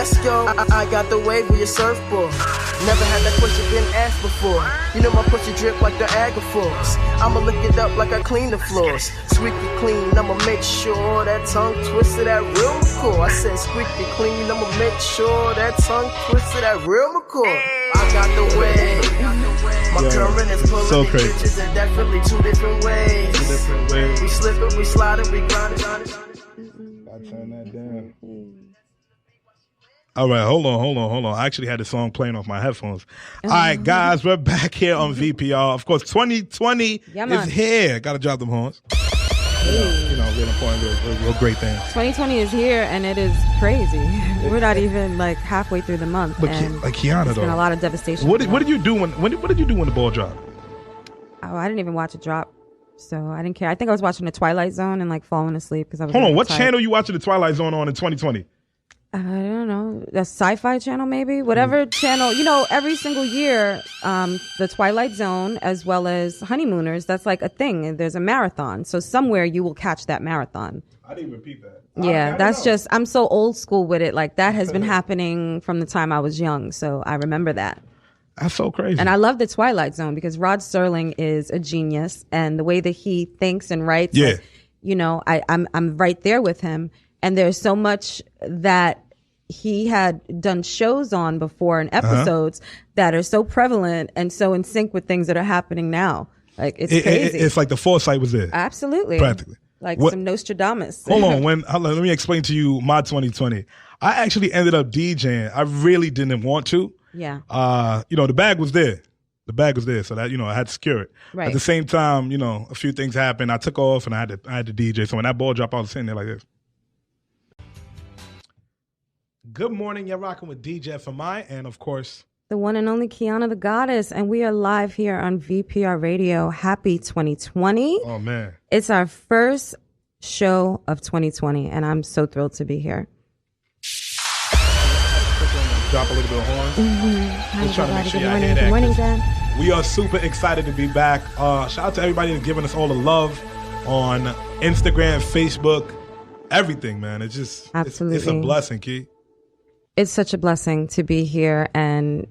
Let's go. I got the wave with your surfboard. Never had that question been asked before. You know my pussy drip like the Agaforce. I'ma lick it up like I clean the floors. Squeaky clean, I'ma make sure that tongue twisted that real McCoy. I said squeaky clean, I'ma make sure that tongue twisted that real McCoy. I got the wave. My current is pulling so these crazy. bitches in definitely two different ways. We slip it, we slide it, we grind it. I turn that down. All right, hold on. I actually had the song playing off my headphones. All right, guys, we're back here on VPR. Of course, 2020 is here. Got to drop them horns. Real important, real great thing. 2020 is here, and it is crazy. We're not even like halfway through the month. But and like Qiana, there's though, been a lot of devastation. What did you do when did you do when the ball dropped? Oh, I didn't even watch it drop, so I didn't care. I think I was watching the Twilight Zone and like falling asleep because I was. Hold on, what channel you watching the Twilight Zone on in 2020? I don't know, the Sci-Fi Channel maybe, whatever channel. Every single year, the Twilight Zone as well as Honeymooners, that's like a thing. And there's a marathon, so somewhere you will catch that marathon. I didn't repeat that. Yeah, that's just, I'm so old school with it. Like that has been happening from the time I was young, so I remember that. That's so crazy. And I love the Twilight Zone because Rod Serling is a genius, and the way that he thinks and writes. Yeah. Like, I'm right there with him. And there's so much that he had done shows on before and episodes that are so prevalent and so in sync with things that are happening now. Like it's crazy. It's like the foresight was there. Absolutely. Practically. Like some Nostradamus. Hold on. Let me explain to you my 2020. I actually ended up DJing. I really didn't want to. Yeah. The bag was there. The bag was there, so that I had to secure it. Right. At the same time, a few things happened. I took off and I had to DJ. So when that ball dropped, I was sitting there like this. Good morning, you're rocking with DJ FMI, and of course, the one and only Qianathegoddess, and we are live here on VPR Radio. Happy 2020. Oh man. It's our first show of 2020, and I'm so thrilled to be here. Drop a little bit of horns. Just trying to make sure y'all hear that. Good morning, Dan. We are super excited to be back. Shout out to everybody that's giving us all the love on Instagram, Facebook, everything, man. It's just Absolutely. It's a blessing, Key. It's such a blessing to be here. And,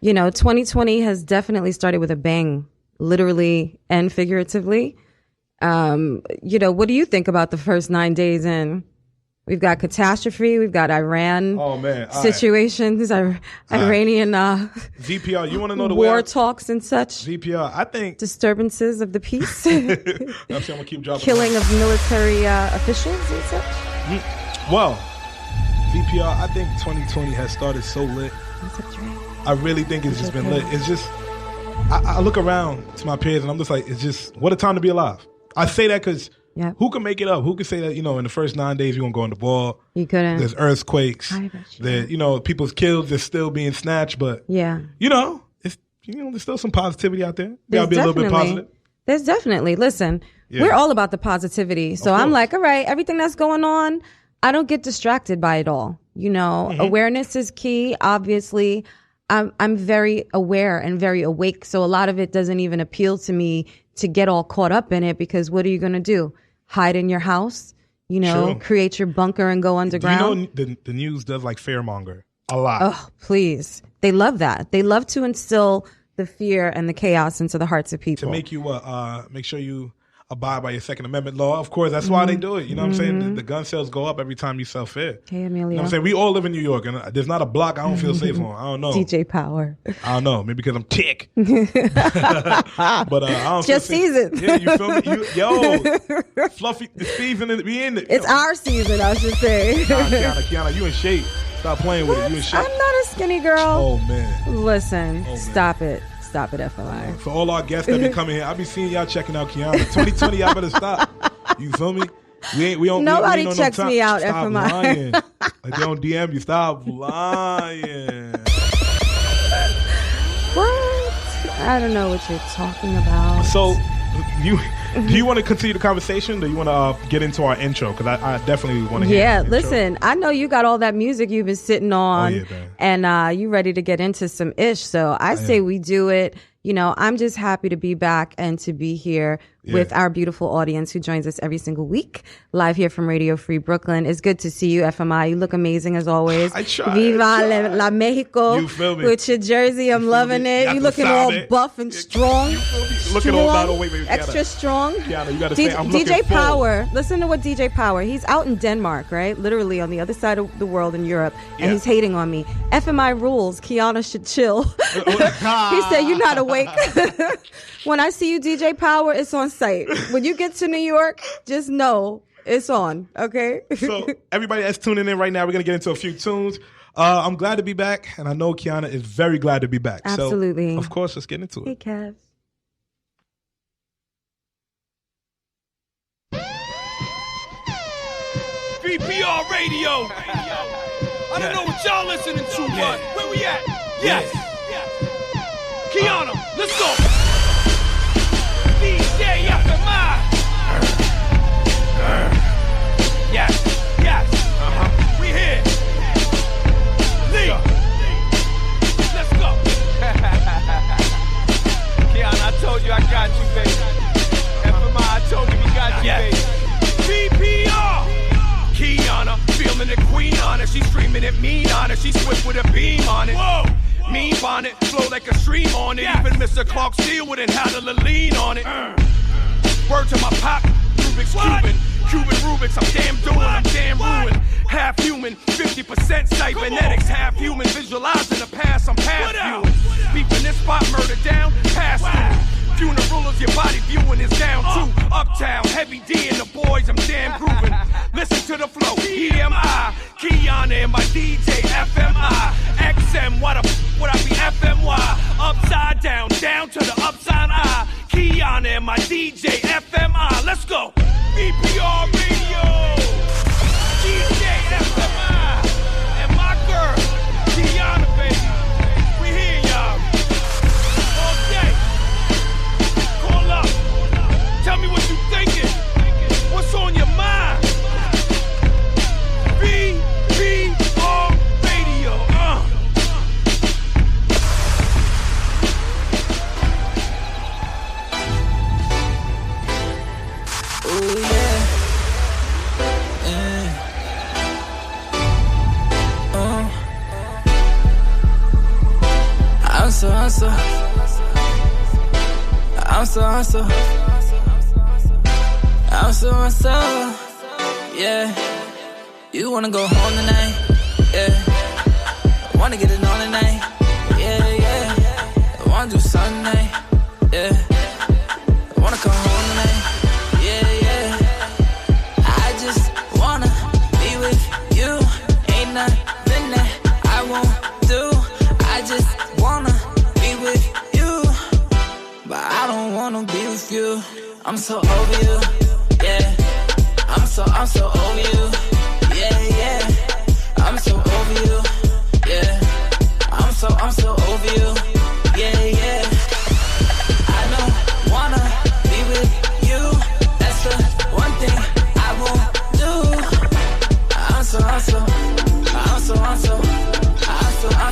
2020 has definitely started with a bang, literally and figuratively. What do you think about the first 9 days in? We've got catastrophe. We've got Iran situations, Iranian VPR, you want to know the war talks and such? VPR, I think. Disturbances of the peace. I'm gonna keep dropping killing of military officials and such. Well, VPR, I think 2020 has started so lit. I really think it's just been lit. It's just, I look around to my peers and I'm just like, it's just, what a time to be alive. I say that because who can make it up? Who can say that, in the first 9 days you're going to go on the ball? You couldn't. There's earthquakes. There, people's kills are still being snatched, but, it's, there's still some positivity out there. You got to be a little bit positive. There's definitely. Listen, we're all about the positivity. So I'm like, all right, everything that's going on, I don't get distracted by it all. Awareness is key. Obviously, I'm very aware and very awake. So a lot of it doesn't even appeal to me to get all caught up in it, because what are you going to do? Hide in your house, create your bunker and go underground? The news does like fearmonger a lot. Oh, please. They love that. They love to instill the fear and the chaos into the hearts of people. To make you, make sure you abide by your Second Amendment law. Of course, that's why they do it. You know what I'm saying? The gun sales go up every time you sell fair. Hey, Amelia. You know what I'm saying? We all live in New York, and there's not a block I don't feel safe on. I don't know. DJ Power. I don't know. Maybe because I'm tick. But I don't it's your season. Yeah, you feel me? Fluffy, the season, we in it. It's our season, I should say. Qiana, you in shape. Stop playing with it. You in shape. I'm not a skinny girl. Oh, man. Listen, stop it. Stop it, FLI. For all our guests that be coming here, I be seeing y'all checking out Qiana. 2020, y'all better stop. You feel me? Nobody checks me out, stop FMI. Lying. Like they don't DM you. Stop lying. What? I don't know what you're talking about. So, do you want to continue the conversation? Or do you want to get into our intro? Because I definitely want to hear. Yeah, listen, I know you got all that music you've been sitting on, and you ready to get into some ish. So I say we do it. I'm just happy to be back and to be here with our beautiful audience who joins us every single week, live here from Radio Free Brooklyn. It's good to see you, FMI. You look amazing as always. I try. Viva la Mexico. You feel me? With your jersey, I'm loving it. You looking all buff and strong. Looking all about wait, extra strong. Qiana, you gotta say, I'm DJ looking Power. full. Listen to what DJ Power. He's out in Denmark, right? Literally on the other side of the world in Europe, and he's hating on me. FMI rules. Qiana should chill. He said, "You're not awake." When I see you, DJ Power, it's on site. When you get to New York, just know it's on, okay? So everybody that's tuning in right now, we're going to get into a few tunes. I'm glad to be back, and I know Qiana is very glad to be back. Absolutely. So, of course, let's get into it. Hey, Kev. VPR Radio. I don't know what y'all listening to, but where we at? Yes. Qiana, let's go. DJ FMI. Yes. We here. Lee. Let's go. Qiana, I told you I got you, baby. FMI, I told you we got you, baby. VPR. Qiana, feeling the queen on her. She screaming at me on her. She swift with a beam on it. Whoa. Mean bonnet, flow like a stream on it. Even Mr. Clark Steele wouldn't handle a lean on it. Word to my pop, Rubik's Cuban Rubik's, I'm damn doing, I'm damn ruined. Half human, 50% cybernetics. Half human, visualizing the past, I'm past viewing. Beeping this spot, murder down, past viewing. Funerals, your body viewing is down too. Uptown, heavy D and the boys, I'm damn grooving. Listen to the flow, EMI. Qiana and my DJ, FMI. XM, what I be FMY. Upside down, down to the upside I. Qiana and my DJ, FMI. Let's go. VPR Radio. DJ, FMI. And my girl, Qiana, baby. We here, y'all. All day. Call up. Tell me what you thinking. What's on your mind? VPR Radio. Oh yeah. I'm so, yeah. You wanna go home tonight, yeah. I wanna get it on tonight, yeah. I wanna do something tonight, yeah. I wanna come home tonight, yeah. I just wanna be with you. Ain't nothing that I won't do. I just wanna be with you, but I don't wanna be with you. I'm so over you, yeah. I'm so over you, yeah. I'm so over you, yeah. I'm so over you, yeah. I don't wanna be with you. That's the one thing I won't do. I'm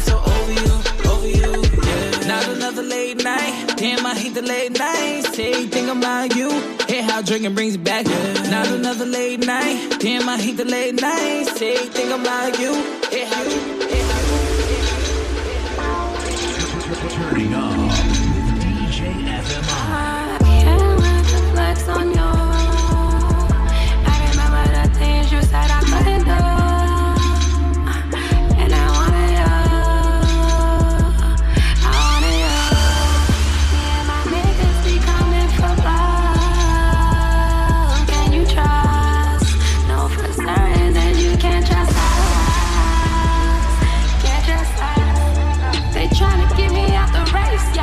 so over you, yeah. Not another late night. Damn, I hate the late nights. Say think about you. Hey, how drinking brings you back. Yeah. Not another late night. Damn, I hate the late nights. Say think about you. Hey, how turning on DJ FMI. I can't wait to flex on you. I remember the things you said I couldn't do. And I wanted you. Me and my niggas be coming for blood. Can you trust? No, for certain that you can't trust us. Can't trust us. They tryna get me out the race.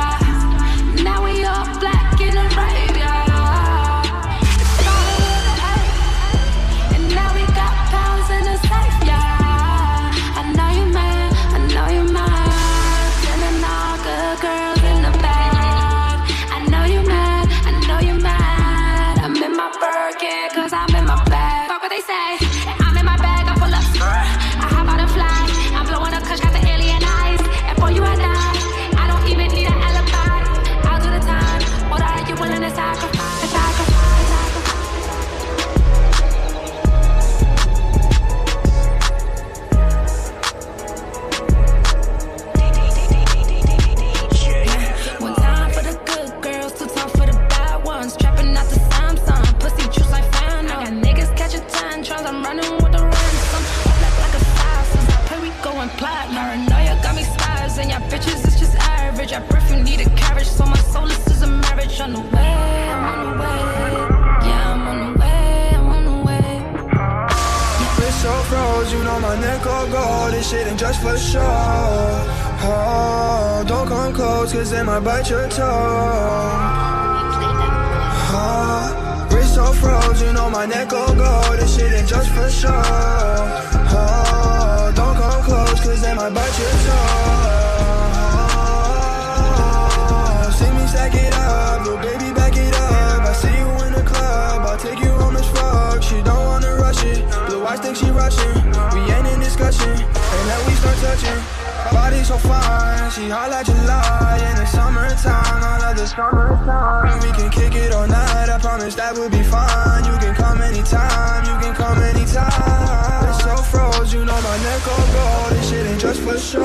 going platinum. Paranoia got me stars, and y'all bitches is just average. I birth you need a carriage, so my soul is a marriage. On the way, I'm on the way. Yeah, I'm on the way, I'm on the way. Wrist so froze, you know my neck all gold. This shit ain't just for show. Oh, don't come close, cause they might bite your toe. Oh, wrist so froze, you know my neck all gold. This shit ain't just for show. Oh, don't come close, cause they might bite your toe. See me stack it up, little baby back it up. I see you in the club, I'll take you home as fuck. She don't wanna rush it, blue eyes think she rushing. We ain't in discussion, and then we start touching. Body so fine, she hot like July. In the summertime, I love the summertime. We can kick it all night, I promise that will be fine. You can come anytime, you can come anytime. It's so froze, you know my neck all gold. This shit ain't just for show.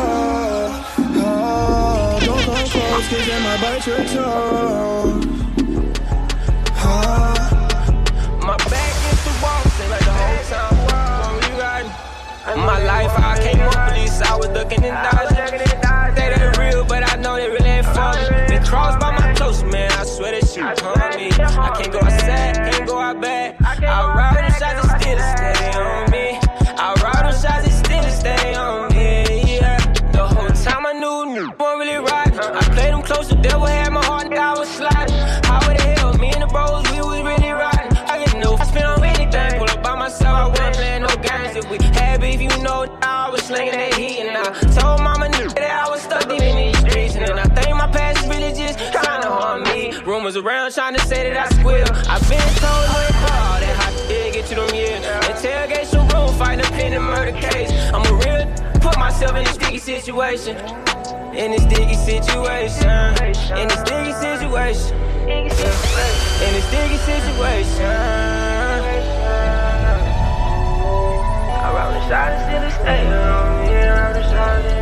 Oh, don't come close, cause it might bite your toe. Oh. My back against the wall, seem like the whole time. When we riding, my life, I came up police, I was ducking and dodging. They ain't real, but I know they really ain't funny. Been crossed by my close man, I swear that shit on me. I can't go outside, can't go out back. I ride them shots and still stay on me. I ride them shots and still stay on me, yeah. The whole time I knew won't really ride. I played them close, the devil had my heart and I was sliding. How the hell, me and the bros, we was really riding. I get no, I spent on anything, pull up by myself, I wasn't playing no games. If we had beef, you know, I was slinging that heat. And I told mama that I was stuck deep in these streets. And then I think my past is really just trying to harm me. Rumors around trying to say that I squeal. I've been told no all that hot did get to them years. Interrogation room, fighting a pen and murder case. I'm a real, put myself in a sticky situation. In this sticky situation. In this sticky situation. In this sticky situation. I ride the shot and still stay on me. I ride the shot and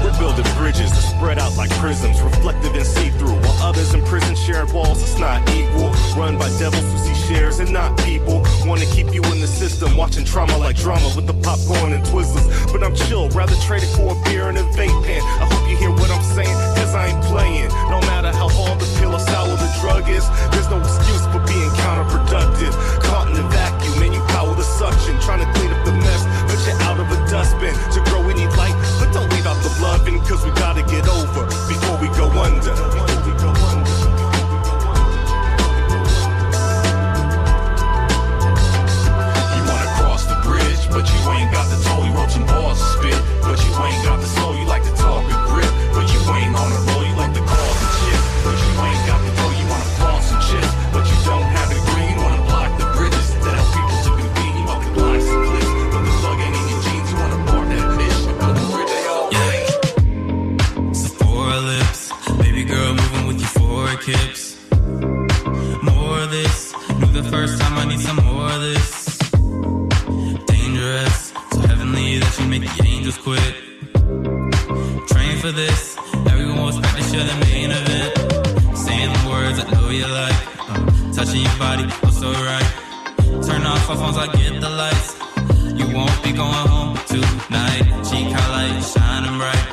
We're building bridges that spread out like prisms, reflective and see-through. While others in prison sharing walls, it's not equal. Run by devils who see shares and not people. Wanna keep you in the system, watching trauma like drama with the popcorn and Twizzlers. But I'm chill, rather trade it for a beer and a vape pen. I hope you hear what I'm saying, cause I ain't playing. No matter how hard the pill or sour the drug is, there's no excuse for being counterproductive. Caught in the vacuum and you power the suction. Trying to clean up the mess, put you out of a dustbin. To grow we need light, but don't leave out the loving, cause we gotta get over before we go under. But you ain't got the toe, you wrote some bars to spit. But you ain't got the soul, you like to talk and grip. But you ain't on a roll, you like to cause and shit. But you ain't got the dough, you wanna flaunt some chips. But you don't have the green, you wanna block the bridges that help people to convene. You want the blocks and clips, but the plug ain't in your jeans. You wanna bar that bitch, you build the bridge. Yeah. Sephora lips, baby girl moving with euphoric hips. More of this, knew the first time I need some more of this. So heavenly that you make the angels quit. Train for this, everyone will expect to share the main event. Saying the words I know you like, touching your body, oh so right. Turn off our phones, I get the lights. You won't be going home tonight. Cheek highlight, shining bright.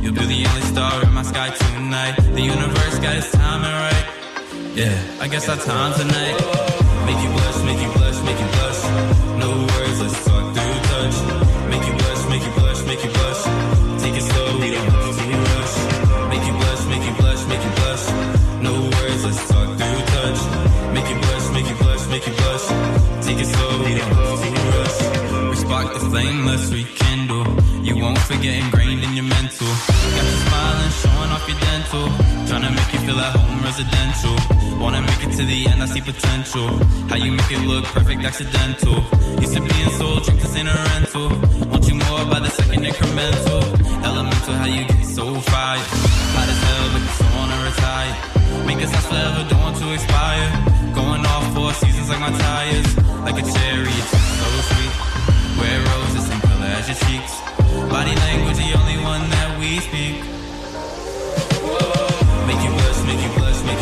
You'll be the only star in my sky tonight. The universe got its timing right. Yeah, I guess our time tonight. Make you blush, make you blush, make you blush. No words, let's talk through touch. Make you blush, make you blush, make you blush. Take it slow, we don't have to rush. Make you blush, make you blush, make you blush. No words, let's talk through touch. Make you blush, make you blush, make you blush. Take it slow, we don't have to rush. We spark the flame, let's rekindle. You won't forget ingrained in your mental. Got you smiling, showing off your dental. Trying to make you feel at home residential. Wanna make it to the end, I see potential. How you make it look perfect, accidental. Used to be in soul, drink this ain't a rental. Want you more by the second incremental. Elemental, how you get so fired. Hot as hell, but you still wanna retire. Make us last forever, don't want to expire. Going off 4 seasons like my tires. Like a cherry, it's so sweet. Wear roses, same color as your cheeks. Body language, the only one that we speak. Whoa. Make you blush, make you blush, make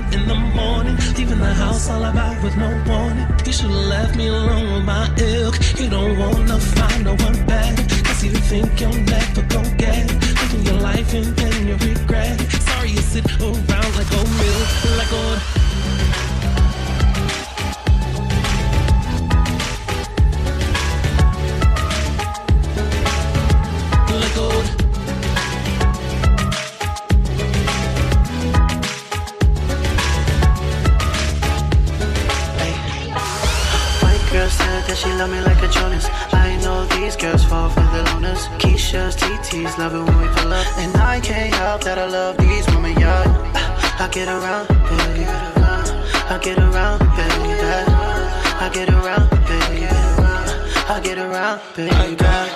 8 in the morning, leaving the house all about with no warning. You should've left me alone with my ilk. You don't wanna find no one better, cause you think you'll never go get it. Living your life and then you regret it. Sorry you sit around like old milk, like old. That she love me like a Jonas. I know these girls fall for the loners. Keisha's, TT's, love it when we pull up. And I can't help that I love these women, yeah. I get around, baby. I get around, baby. I get around, baby. I get around, baby. I got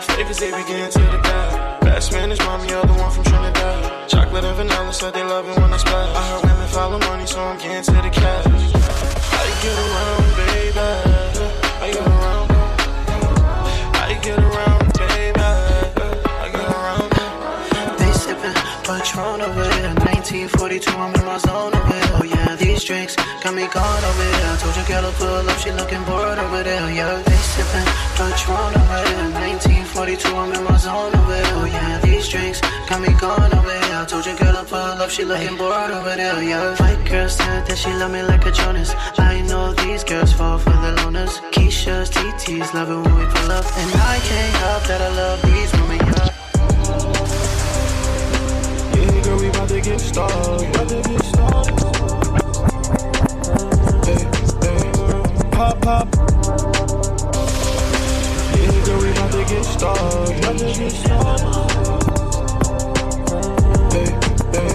flavors, they begin to the back. Best man is mommy, other one from Trinidad. Chocolate and vanilla, said they love it when I splash. I heard women follow money, so I'm getting to the cash. I get around, baby. I get around, I get around, baby. I get around. They sippin' Patron over there. 1942, I'm in my zone over there. Oh yeah, these drinks got me gone over there. I told you girl to pull up, she looking bored over there. Yeah, they sippin' Patron over there. 1942, I'm in my zone over there. Oh yeah, these drinks got me gone over there. I told you girl to pull up, she looking bored over there. Yeah, white girl said that she love me like a Jonas. I know these girls fall for the loners. Keisha's, TT's, love it when we pull up. And I can't help that I love these women, yeah. Yeah, girl, we about to get started. Hey, hey, pop, pop. Yeah, girl, we about to get started. Hey, hey,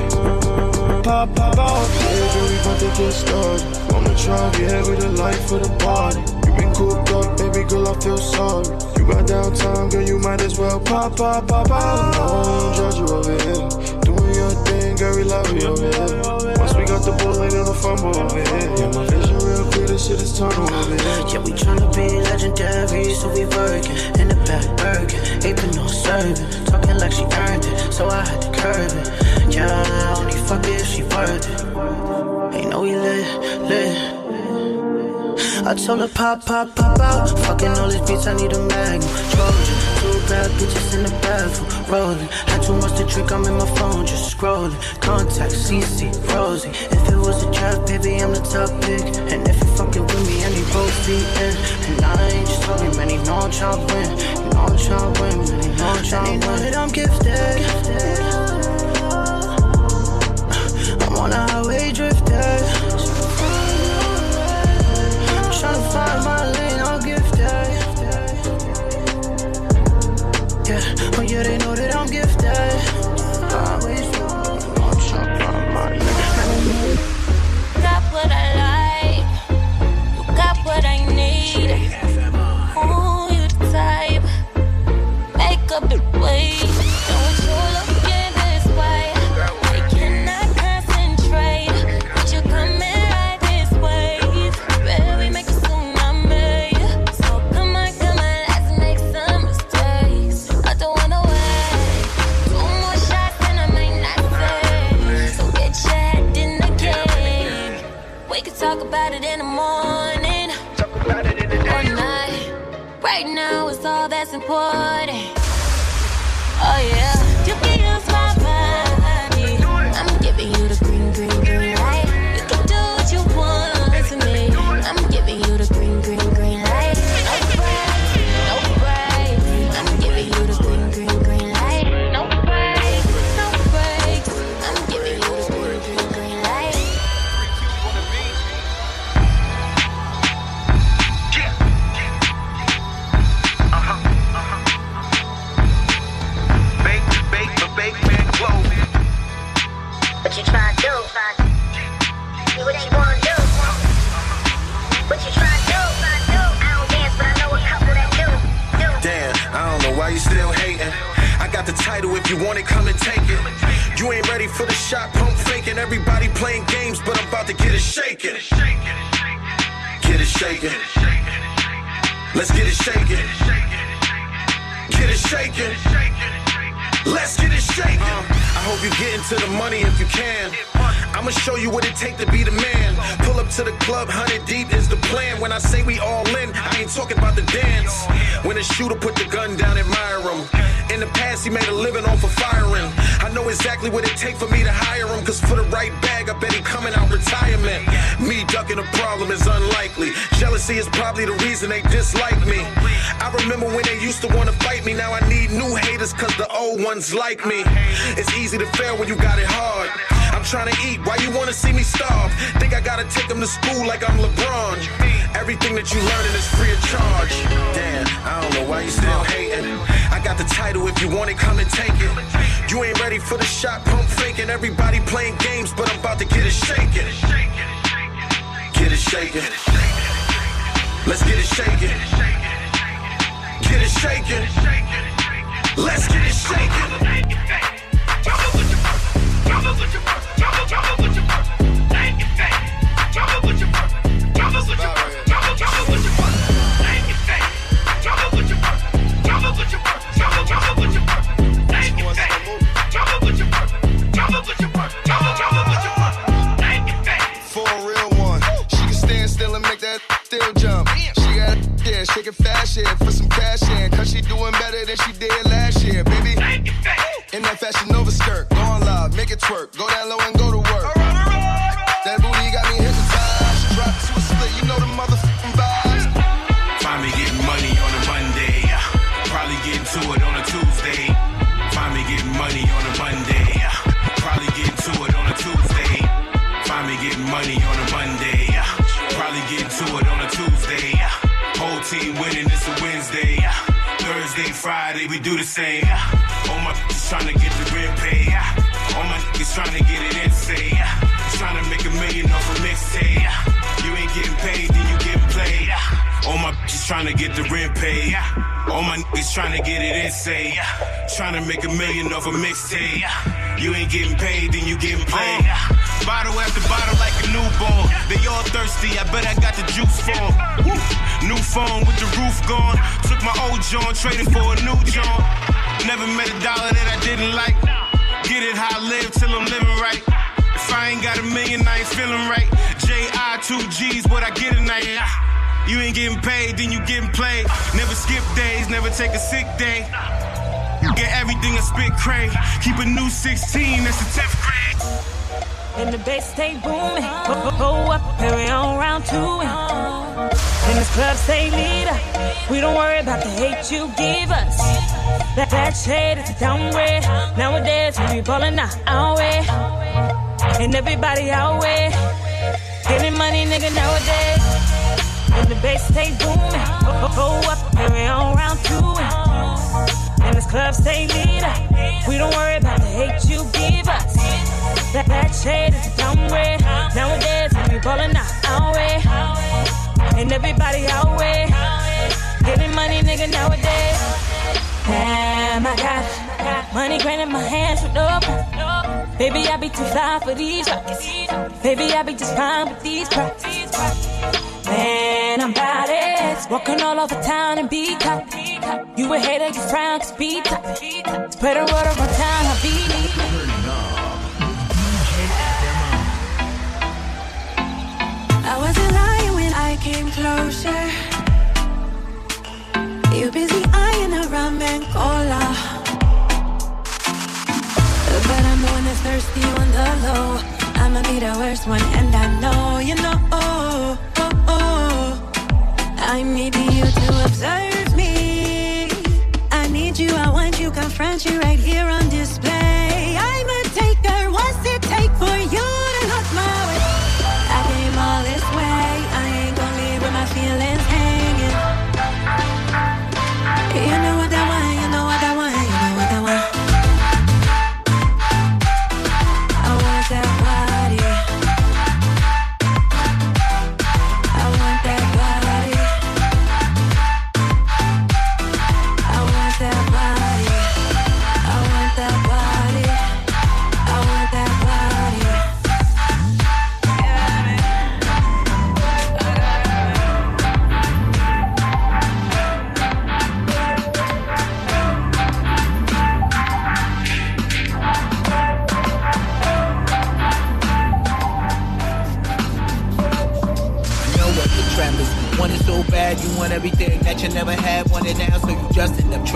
pop, pop, pop. Yeah, girl, we about to get started. Wanna try, yeah, with the life for the party. You been cooped up, baby girl, I feel sorry. You got downtime, girl, you might as well pop, pop, pop, pop. No, I won't judge you over here. Doing your thing, girl, we love you over here. Once we got the bullet and the fumble over here. Yeah, my vision real clear, this shit is tunnel over here. Yeah, we tryna be legendary, so we working in the back working. Aping no serving, talking like she earned it, so I had to curb it. Yeah, I only fuck it if she worth it. Ain't no we lit. I told her pop, pop, pop out. Fucking all these beats, I need a magnum. Trojan, 2 bad bitches in the bathroom. Rolling, had too much to drink, I'm in my phone just scrolling. Contact, CC, Rosie. If it was a draft, baby, I'm the top pick. And if you fucking with me, I need both feet in. And I ain't just talking, man, he know I'm tryna win. He know I'm tryna win, man, he know I'm tryna win. And he know that I'm gifted. I'm on a highway drifted. Tryna find my lane, I'm gifted. Yeah, oh yeah, they know that I'm gifted. I'm tryna find my lane. Got what I like, you got what I need. Oh, you the type, make up the way. Don't you looking this way? I cannot concentrate, but you coming right this way. Baby, make it tsunami. So come on, let's make some mistakes. I don't wanna wait. 2 more shots and I might not say. So get your head in the game. We can talk about it in the morning. Talk about it in the day. All night. Right now is all that's important. Oh yeah, you can use my body. I'm giving you the green, green, green light. You can do what you want to me. I'm giving you the green, green, green light. No breaks. I'm giving you the green, green, green light. No breaks, no breaks. I'm giving you the green, green, green light. Bake man clothes. What you tryna do? What you wanna do? What you tryna do? I don't dance, but I know a couple that do. Damn, I don't know why you still hating. I got the title, if you want it, come and take it. You ain't ready for the shot, pump faking. Everybody playing games, but I'm about to get it shaking. Get it shaking. Let's get it shaking. Get it shaking. Let's get it shaking. I hope you get into the money if you can. I'ma show you what it take to be the man. Pull up to the club, 100 deep is the plan. When I say we all in, I ain't talking about the dance. When a shooter put the gun down, admire him. In the past, he made a living off of firing. I know exactly what it take for me to hire him. Cause for the right bag, I bet he coming out retirement. Me ducking a problem is unlikely. Jealousy is probably the reason they dislike me. I remember when they used to wanna fight me. Now I need new haters cause the old ones like me. It's easy to fail when you got it hard. I'm trying to eat, why you wanna see me starve? Think I gotta take them to school like I'm LeBron. Everything that you learning is free of charge. Damn, I don't know why you still hating. I got the title, if you want it, come and take it. You ain't ready for the shot, pump faking. Everybody playing games, but I'm about to get it shaking. Get it shaking. Let's get it shaking. Get it shaking. Let's get it shaking. Still jump. She got yeah, shaking fast shit for some cash in. Cause she doing better than she did last year, baby. In that Fashion Nova skirt, go on live, make it twerk. Go down low and go to work. That booty got me hypnotized. She dropped to a split, you know the motherfucking vibes. Find me getting money on a Monday. Probably getting to it on a Tuesday. Find me getting money on a Monday. Probably getting to it on a Tuesday. Find me getting money on a Monday. Probably getting to it on a Tuesday. Whole team winning, it's a Wednesday. Thursday, Friday, we do the same. All my niggas trying to get the rent paid. All my niggas trying to get it insane. Trying to make $1 million off a mixtape. You ain't getting paid, then you getting played. All my bitches trying to get the rent paid. All my niggas trying to get it insane. Trying to make $1 million off a mixtape. You ain't getting paid, then you getting played. Bottle after bottle like a newborn. They all thirsty, I bet I got the juice for 'em. New phone with the roof gone. Took my old John, traded for a new John. Never met a dollar that I didn't like. Get it how I live till I'm living right. If I ain't got $1 million, I ain't feeling right. J-I-2-G's, what I get tonight. You ain't getting paid, then you getting played. Never skip days, never take a sick day. Get everything a spit crane. Keep a new 16, that's the 10th grade. And the bass stay booming. Go up, carry on round two. And this club stay leader. We don't worry about the hate you give us. That shade is a downgrade. Nowadays we ballin' our way. And everybody our way. Getting money, nigga, nowadays. And the bass stay booming. Go up, carry on round two. And this club stay leader. We don't worry about the hate you give us. That shade is a downgrade. Nowadays we ballin' our way. And everybody our way. Getting money, nigga, nowadays. Damn, I got money granted my hands with open. Baby, I be too fly for these rocks. Baby, I be just fine with these props. Man, I'm bad it. Walking all over town and be top. You a hater, you frown, cause be top. Spread the word around town, I be I wasn't lying when I came closer. You busy eyeing a rum and cola. But I'm the one that's thirsty on the low. I'ma be the worst one and I know, you know. I need you to observe me. I need you, I want you, confront you right here on display. I'm a taker, what's it take for you to look my way? I came all this way, I ain't gon' leave with my feelings hanging. You know what I want, you know what I want, you know what I want. I want that body. I want that body. I want that body. I want that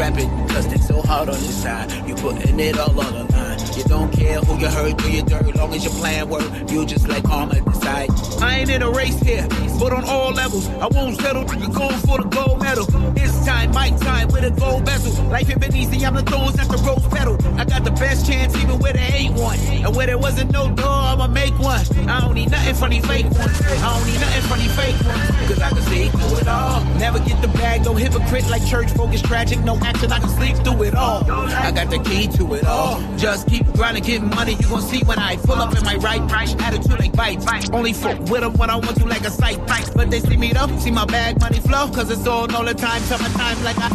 rapping cause they so hard on this side. You putting it all on the line. You don't care who you hurt, do your dirt, long as you're playing work. You just let karma decide. I ain't in a race here, but on all levels, I won't settle. You going for the gold medal. It's time, my time with a gold bezel. Life ain't been easy, I'm the thorns at the rose petal. I got the best chance even where there ain't one. And where there wasn't no door, I'ma make one. I don't need nothing from these fake ones. I don't need nothing from these fake ones. Cause I can see through it all. Never get the bag, no hypocrite like church folk is tragic. No action, I can sleep through it all. I got the key to it all. Just keep grinding, getting money. You gon' see when I pull up in my right. Attitude like bite. Only fuck with them when I want to like a sight. But they see me though, see my bag, money flow. Cause it's all the time. Summertime like I.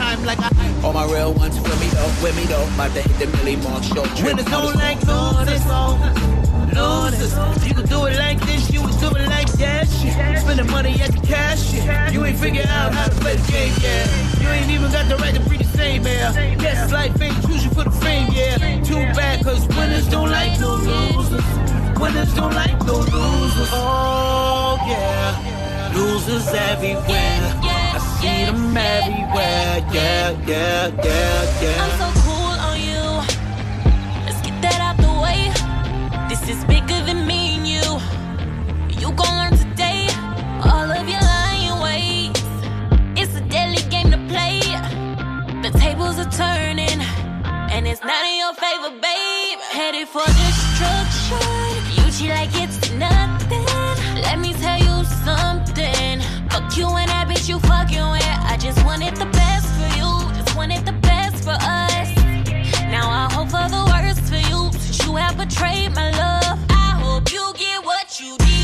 All my real ones with me though. About to hit the milli mark show. When it's on like losers. You can do it like this, you can do it like that shit. Spend the money at the cash shit. You ain't figure out how to play the game, yeah. You ain't even got the right to breathe the same air. Yes, life ain't choose you for the fame, yeah. Too bad, cause winners don't like no losers. Winners don't like no losers. Oh, yeah. Losers everywhere. I see them everywhere, yeah. I'm so cool on you. Let's get that out the way. This is bigger than me and you. You gon' learn today all of your lying ways. It's a deadly game to play. The tables are turning, and it's not in your favor, babe. Headed for destruction. You cheat like it's nothing. Let me tell you something. Fuck you and that bitch you fucking with. I just wanted the best for you. Just wanted the best for us. Now I hope for the worst for you. Since you have betrayed my love, I hope you get what you deserve.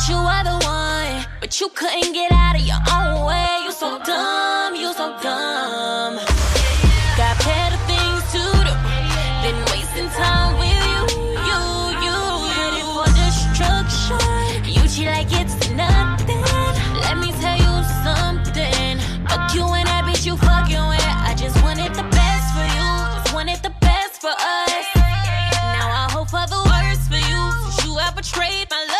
You are the one, but you couldn't get out of your own way. You so dumb, you so dumb. Got better things to do than wasting time with you. Headed for destruction. You cheat like it's nothing. Let me tell you something. Fuck you and that bitch you fucking with. I just wanted the best for you. Just wanted the best for us. Now I hope for the worst for you. Since you have betrayed my love.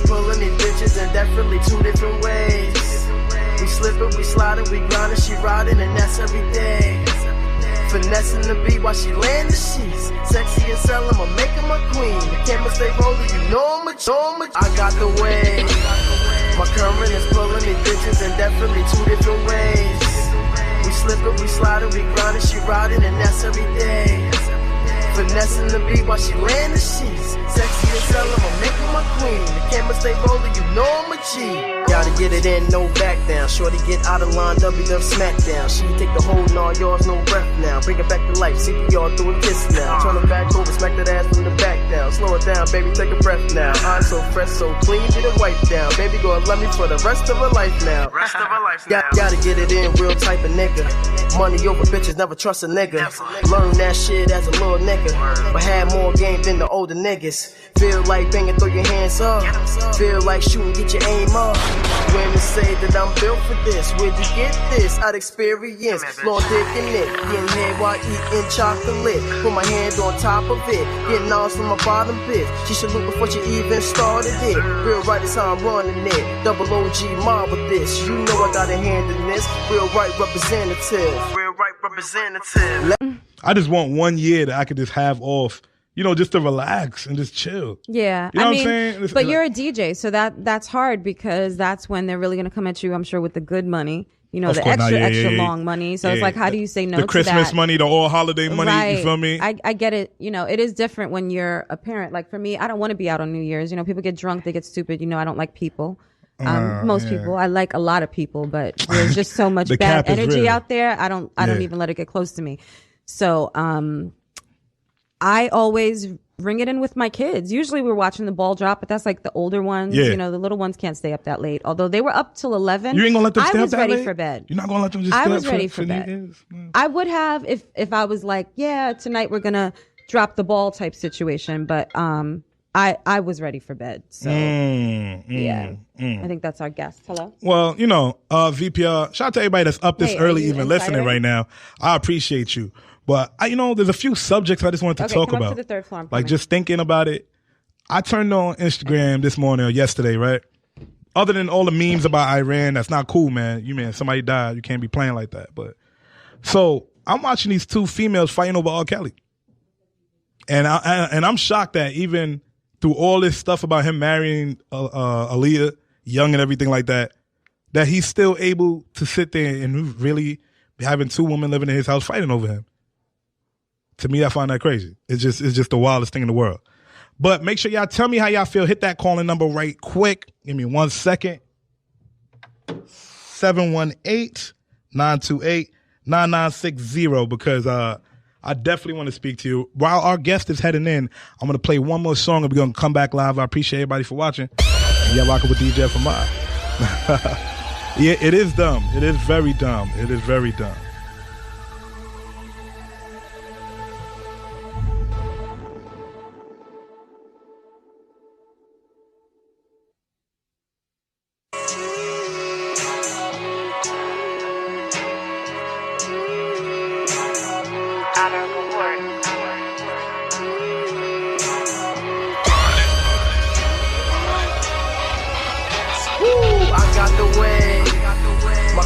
Pulling these bitches in definitely two different ways. We slipping, we sliding, we grinding, she riding, and that's every day. Finessing the beat while she laying the sheets. Sexy and selling, I'ma make her my queen. The camera stay rolling, you know I'm a I got the way. My current is pulling these bitches in definitely two different ways. We slipping, we sliding, we grinding, she riding, and that's every day. Finessing the beat while she laying the sheets. Sexy as hell, I'ma make her my queen. The camera stay rolling, you know I'm a G. Gotta get it in, no back down. Shorty get out of line, WW smackdown. She take the whole nah, yours no breath now. Bring it back to life, CPR through a kiss now. Turn her back over, smack that ass from the back down. Slow it down, baby, take a breath now. I'm so fresh, so clean, get it wiped down. Baby gonna love me for the rest of her life now. Gotta get it in, real type of nigga. Money over bitches, never trust a nigga. Learn that shit as a little nigga, but had more game than the older niggas. Feel like banging, throw your hands up. Feel like shooting, get your aim up. Women say that I'm built for this. Where'd you get this? I'd experience. Long dick in it. Getting head while eating chocolate. Put my hand on top of it. Getting on from my bottom bit. She should look before she even started it. Real right is how I'm running it. Double OG mob with this. You know I got a hand in this. Real right representative. Real right representative. I just want 1 year that I could just have off, you know, just to relax and just chill. Yeah. You know what I'm saying? But you're a DJ, so that's hard because that's when they're really going to come at you, I'm sure, with the good money. you know, the extra long money. So it's like, how do you say no to that? The Christmas money, the all holiday money, right. You feel me? I get it. You know, it is different when you're a parent. Like for me, I don't want to be out on New Year's. You know, people get drunk, they get stupid. You know, I don't like people. Most people. I like a lot of people, but there's just so much bad energy out there. I don't even let it get close to me. So I always bring it in with my kids. Usually we're watching the ball drop, but that's like the older ones. You know, the little ones can't stay up that late. Although they were up till 11. You ain't gonna let them stay up that late? I was ready for bed. You're not gonna let them just stay up? I was ready for bed. I would have if I was like, yeah, tonight we're gonna drop the ball type situation. But I was ready for bed. So I think that's our guest. Hello. Well, you know, VPR, shout out to everybody that's up this early even listening right now. I appreciate you. But you know, there's a few subjects I just wanted to talk about. To the third floor, like just thinking about it. I turned on Instagram this morning or yesterday, right? Other than all the memes about Iran, that's not cool, man. Somebody died. You can't be playing like that. But so I'm watching these two females fighting over R. Kelly, and I'm shocked that even through all this stuff about him marrying Aaliyah, young and everything like that, that he's still able to sit there and really having two women living in his house fighting over him. To me, I find that crazy. It's just the wildest thing in the world. But make sure y'all tell me how y'all feel. Hit that calling number right quick. Give me 1 second. 718-928-9960 because I definitely want to speak to you. While our guest is heading in, I'm going to play one more song and we're going to come back live. I appreciate everybody for watching. And y'all rocking with DJ FMI. Yeah, it is dumb. It is very dumb. It is very dumb.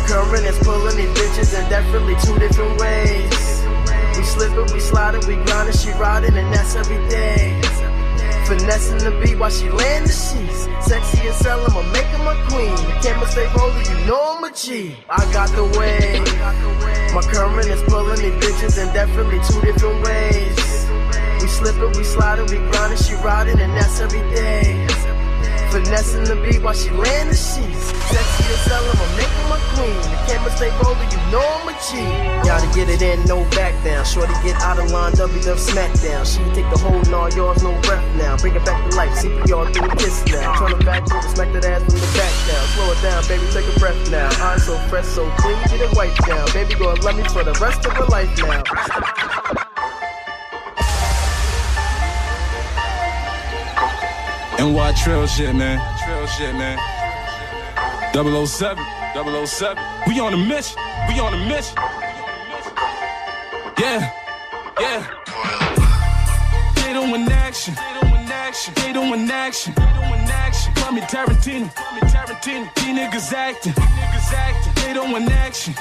Current is pulling these bitches in definitely two different ways. We slipping, we sliding, we grinding, she riding, and that's every day. Finessing the beat while she laying the sheets. Sexy as hell, I'ma make her my queen. Can't mistake rolling, you know I'm a G. I got the way. My current is pulling these bitches in definitely two different ways. We slipping, we sliding, we grinding, she riding, and that's every day. Finessing the beat while she laying the sheets. Sexy as hell, I'ma make her my queen. The camera stay rolling, you know I'm a G. Y'all to get it in, no back down. Shorty get out of line, WW smackdown. She take the whole nah, yours no breath now. Bring it back to life, CPR through a kiss now. Turn her back over, smack that ass from the back down. Slow it down, baby, take a breath now. Eyes so fresh, so clean, get it wiped down. Baby gonna love me for the rest of her life now. NY Trail shit, man. 007. We on a mission. Yeah. They doing action. Call me Tarantino. These niggas acting. They doing action.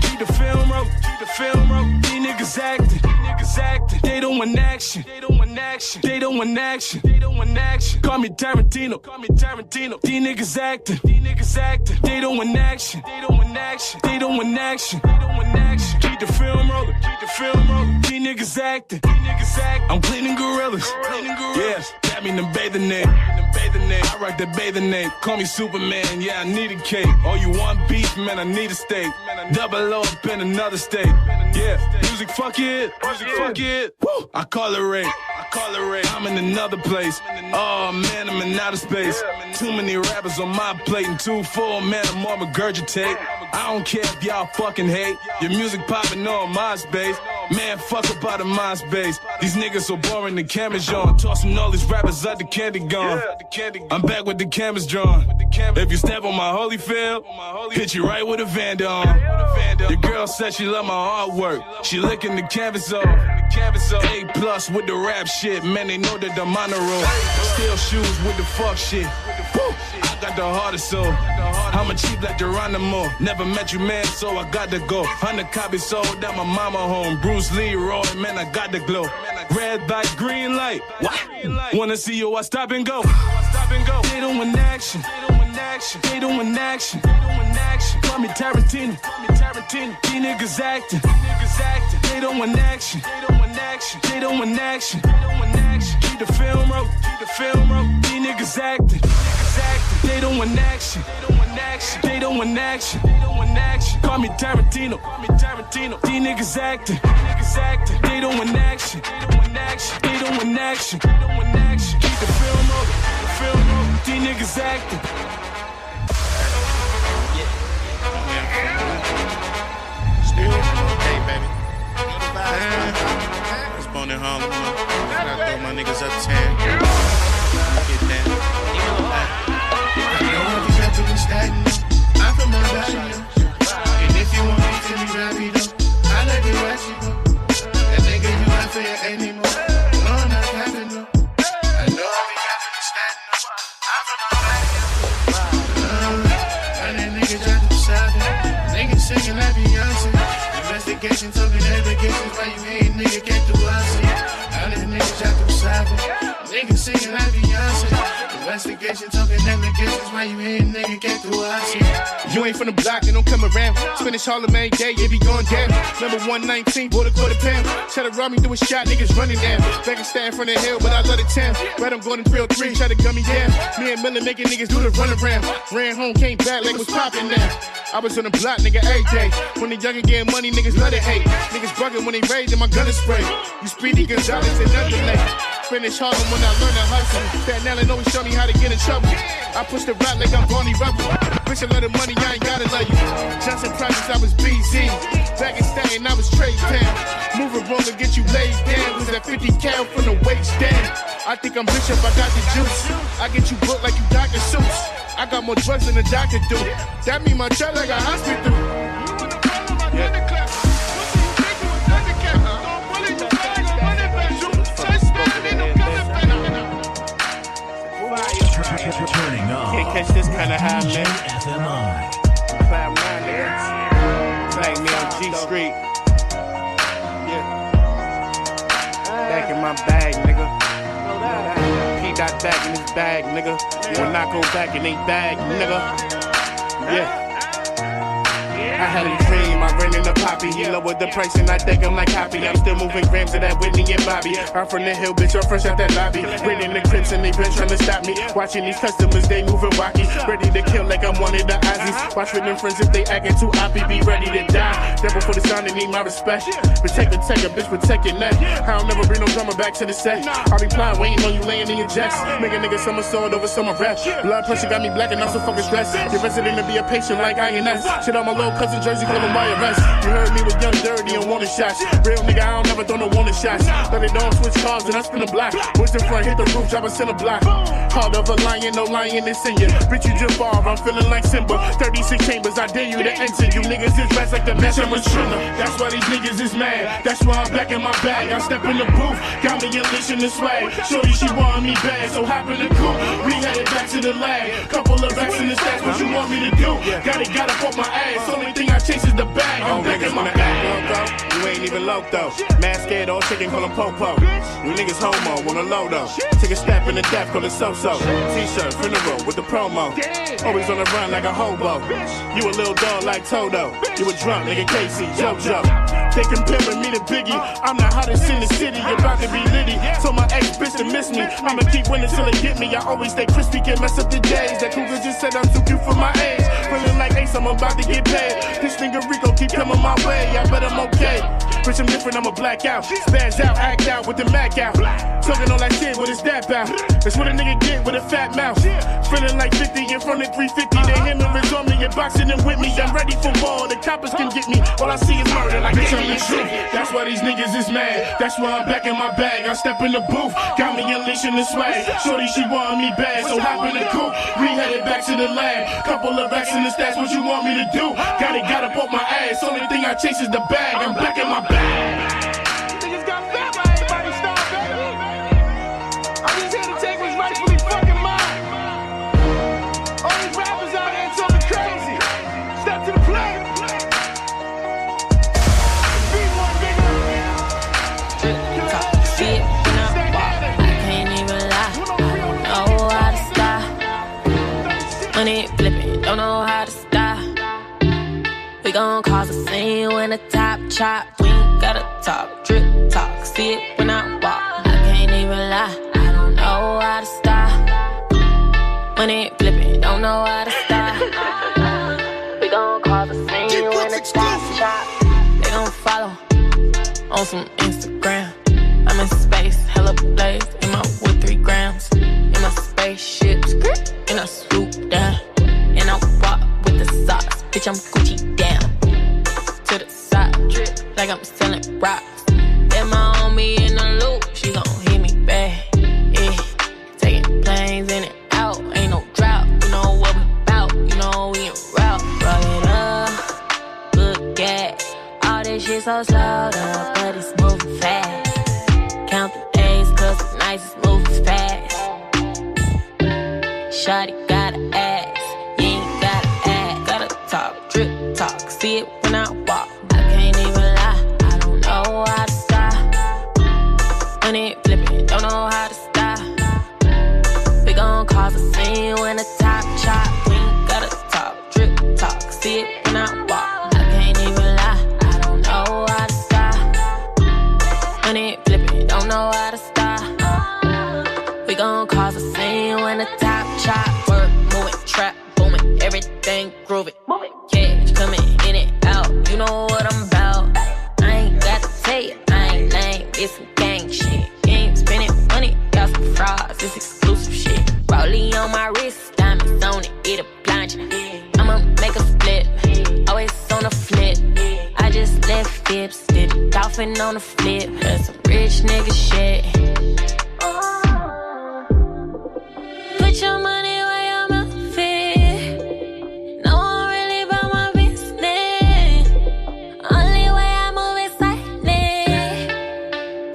Keep the film roll. These niggas acting. They doing action. Call me Tarantino. These niggas acting. They doing action. Keep the film rolling. These niggas acting. I'm cleaning gorillas. Yeah, that mean the bathing name. I rock the bathing name. Call me Superman. Yeah, I need a cake. Oh, you want beef, man? I need a steak. Double O up in another state. Yeah, music, fuck it. Woo, I call it rape. I'm in another place. Oh man, I'm in outer space. Too many rappers on my plate and too full, man. I'm on regurgitate. I don't care if y'all fucking hate. Your music popping on MySpace. Man, fuck about the MySpace. These niggas so boring, the camera's on. Tossing all these rappers out, the candy gone. I'm back with the cameras drawn. If you step on my Holyfield, hit you right with a Vanda on. Your girl said she love my artwork. She licking the canvas off. A+ with the rap shit. Man, they know that I'm on the road. Still shoes with the fuck shit. I got the hardest soul. I'm a cheap like Geronimo. Never met you, man, so I got to go. 100 copies sold at my mama home. Bruce Lee, Roy, man, I got the glow. Red light, green light. What? Wanna see you, I stop and go. They doing action. action. They doing action. Call me Tarantino. These niggas acting. They doing action. They doing action. Keep the film roll. These niggas acting. They doing action. They doing action. Call me Tarantino. These niggas acting. They doing action. They doing action. Keep the film roll. These niggas acting. Hey, baby. I was born in Harlem. Shout out to my niggas uptown. Get down. I know I was up to be stagnant. I'm from my valley, and if you want me to be rapido, I let you rush you go. That nigga you not fair anymore. No, I'm not having no. I know I be up to be stagnant. I'm from my valley. And that nigga tried to be savage. Niggas singing like Beyonce. Investigation, talking allegations. Why you hate nigga get through us? All that niggas tried to be savage. Niggas singing like Beyonce. Investigation, talking allegations. Why you hate nigga get through us? You ain't from the block, they don't come around. Spanish Harlem every day, it be going down. Number 119, bought a £quarter. Try to rob me through a shot, niggas running down. Back and stand from the hill, but I love the town. Right on Gordon Trail 3, try to gun me down. Me and Miller making niggas do the run around. Ran home, came back like what's poppin' now. I was on the block, nigga, every day. When the youngin' getting money, niggas love to hate. Niggas buggin' when they raid, then my gun is spray. You Speedy Gonzalez and underlay. Finish Harlem when I learn to hustle. That Allen always show me how to get in trouble. I push the rock like I'm Barney Rubble. Bitch, I love the money, I ain't gotta love you. Johnson Projects, I was BZ. Back in Staten, I was Trade Town. Moving wrong to get you laid down. Was that 50 cal from the waist down. I think I'm Bishop, I got the juice. I get you booked like you Dr. Seuss. I got more drugs than the doctor do. That mean my child like a hospital. Turning on. Can't catch this kind of high, man. Cloud 9, nigga. Flag me on G Street. Yeah. Back in my bag, nigga. P-Dot back in his bag, nigga. When I go back in they bag, nigga. Yeah. I had a dream, I ran in the poppy. He lowered the price and I think I'm like happy. I'm still moving grams of that Whitney and Bobby. I'm from the hill, bitch, I'm fresh out that lobby. Ran in the Crips and they been trying to stop me. Watching these customers, they moving wacky. Ready to kill like I'm one of the Aussies. Watch with them friends if they acting too oppy. Be ready to die. Never for the sound, they need my respect. Protect the tech, a bitch, protect your neck. I don't never bring no drama back to the set. I'll be flying, waiting on you laying in your jets. Make a nigga somersault over summer rap. Blood pressure got me black and I'm so fucking stressed. Your resident to be a patient like INS. Shit on my little cousin Jersey, call him by arrest. You heard me with Young Dirty and wanted shots. Real nigga, I don't never throw no wanted shots. Let it don't switch cars and I spin a block. Push the front, hit the roof, drop a center block. Heart of a lion, no lioness in you. Bitch, you just bar, I'm feeling like Simba. 36 chambers, I dare you to enter. You niggas is rats like the match of a trimmer. That's why these niggas is mad. That's why I'm back in my bag. I step in the booth, got me unleashing the swag. Shorty, she want me bad, so hop in the coupe. We headed back to the lab. Couple of racks in the stacks, what you want me to do? Gotta put my ass. Only thing I chase is the bag. I'm back in my bag. You ain't even low though. Mad scared, all chicken, call him Popo. You niggas homo, wanna low though. Take a step in the depth, call it so-so. T-shirt, funeral with the promo. Always on the run like a hobo. You a little dog like Toto. You a drunk nigga Casey, JoJo. They comparing me to Biggie. I'm the hottest in the city, about to be litty. So my ex bitch to miss me. I'ma keep winning till they get me. I always stay crispy, can't mess up the days. That cougar just said I'm too cute for my age. Feeling like Ace, I'm about to get paid. This nigga Rico keep coming my way. I bet I'm okay. Bitch, I'm different, I'ma black out. Spaz out, act out with the Mac out. Talking all that shit with his dap out. That's what a nigga get with a fat mouth. Feeling like 50 in front of 350. They hammering on me and boxing them with me. I'm ready for war. The coppers can get me. All I see is murder like bitch, I'm the truth. That's why these niggas is mad. That's why I'm back in my bag. I step in the booth. Got me unleashing the swag. Shorty, she want me bad. So hop in the coupe. We headed back to the lab. Couple of racks in the stacks. What you want me to do? Gotta put my ass. Only thing I chase is the bag. I'm back in my bag. Niggas got fat by everybody stop, baby. I'm just here to take what's rightfully fucking mine. All these rappers out here talking crazy. Step to the plate. Beat one, nigga. Talk shit when I walk. I can't even lie. I don't know how to stop. When it flip gon' cause a scene when the top chop. We ain't gotta talk, drip talk. See it when I walk. I can't even lie, I don't know how to stop. When it flippin', don't know how to stop. We gon' cause a scene when the top chop. They gon' follow on some Instagram. I'm in space, hella blaze, in my wood 3 grams. In my spaceship, and I swoop down. And I walk with the socks, bitch, I'm Gucci down. To the side, drip like I'm selling rocks. Then my homie in the loop, she gon' hit me back. Yeah, taking planes in and out, ain't no drought. You know what we bout, you know we in route. Roll it up, good gas. All this shit so slowed up, but it's moving fast. Count the days, cause the nights is moving fast. Shawty got an ass, you ain't got an ass. Gotta talk, drip talk, see it when I walk. I can't even lie, I don't know how to stop. When it flippin', don't know how to stop. We gon' cause a scene when the top chop. We ain't gotta talk, drip talk, see it when I walk. I can't even lie, I don't know how to stop. When it flippin', don't know how to stop. We gon' cause a scene when the top chop. Work, moving, trap, booming, everything groovy. Cash coming in and out, you know what I'm about. I ain't got to tell you, I ain't lame, it's some gang shit. Ain't spending money, y'all some frauds, it's exclusive shit. Rollie on my wrist, diamonds on it, it'll blind you. I'ma make a flip, always on a flip. I just left Phipps, did a dolphin on the flip. That's some rich nigga shit. Put your money where your mouth fit. No one really about my business. Only way I move is silent.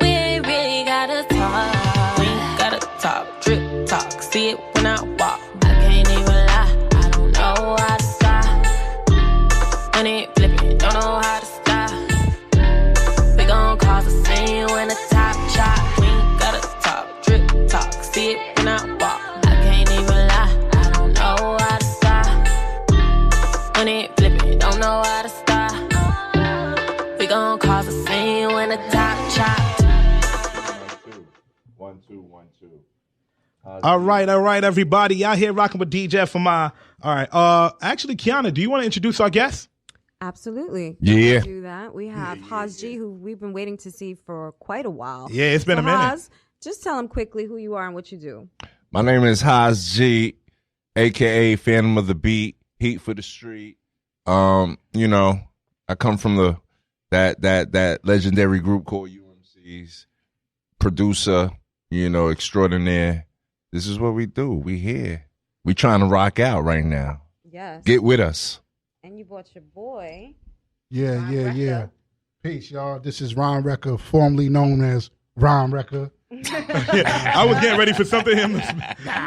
We ain't really gotta talk. We ain't gotta talk, drip talk. See it when I walk. I can't even lie, I don't know how to stop. When it flippin', don't know how to stop. We gon' cause a scene when the top chop. We ain't gotta talk, drip talk. See it when I walk. When it flippin', don't know how to stop. We gon' cause a scene when the top chop. 1 2 1 2. All right, everybody. Y'all here rocking with DJ for my. All right. Actually, Qiana, do you want to introduce our guest? Absolutely. Yeah. We'll do that. We have Haas G, who we've been waiting to see for quite a while. Yeah, it's been a minute. Haas, just tell him quickly who you are and what you do. My name is Haas G, aka Fantom of the Beat, Heat for the Street. You know, I come from that legendary group called UMCs. Producer, you know, extraordinaire. This is what we do. We here. We trying to rock out right now. Yes. Get with us. And you brought your boy. Yeah. Peace, y'all. This is Rhyme Rcka, formerly known as Rhyme Rcka. Yeah, I was getting ready for something.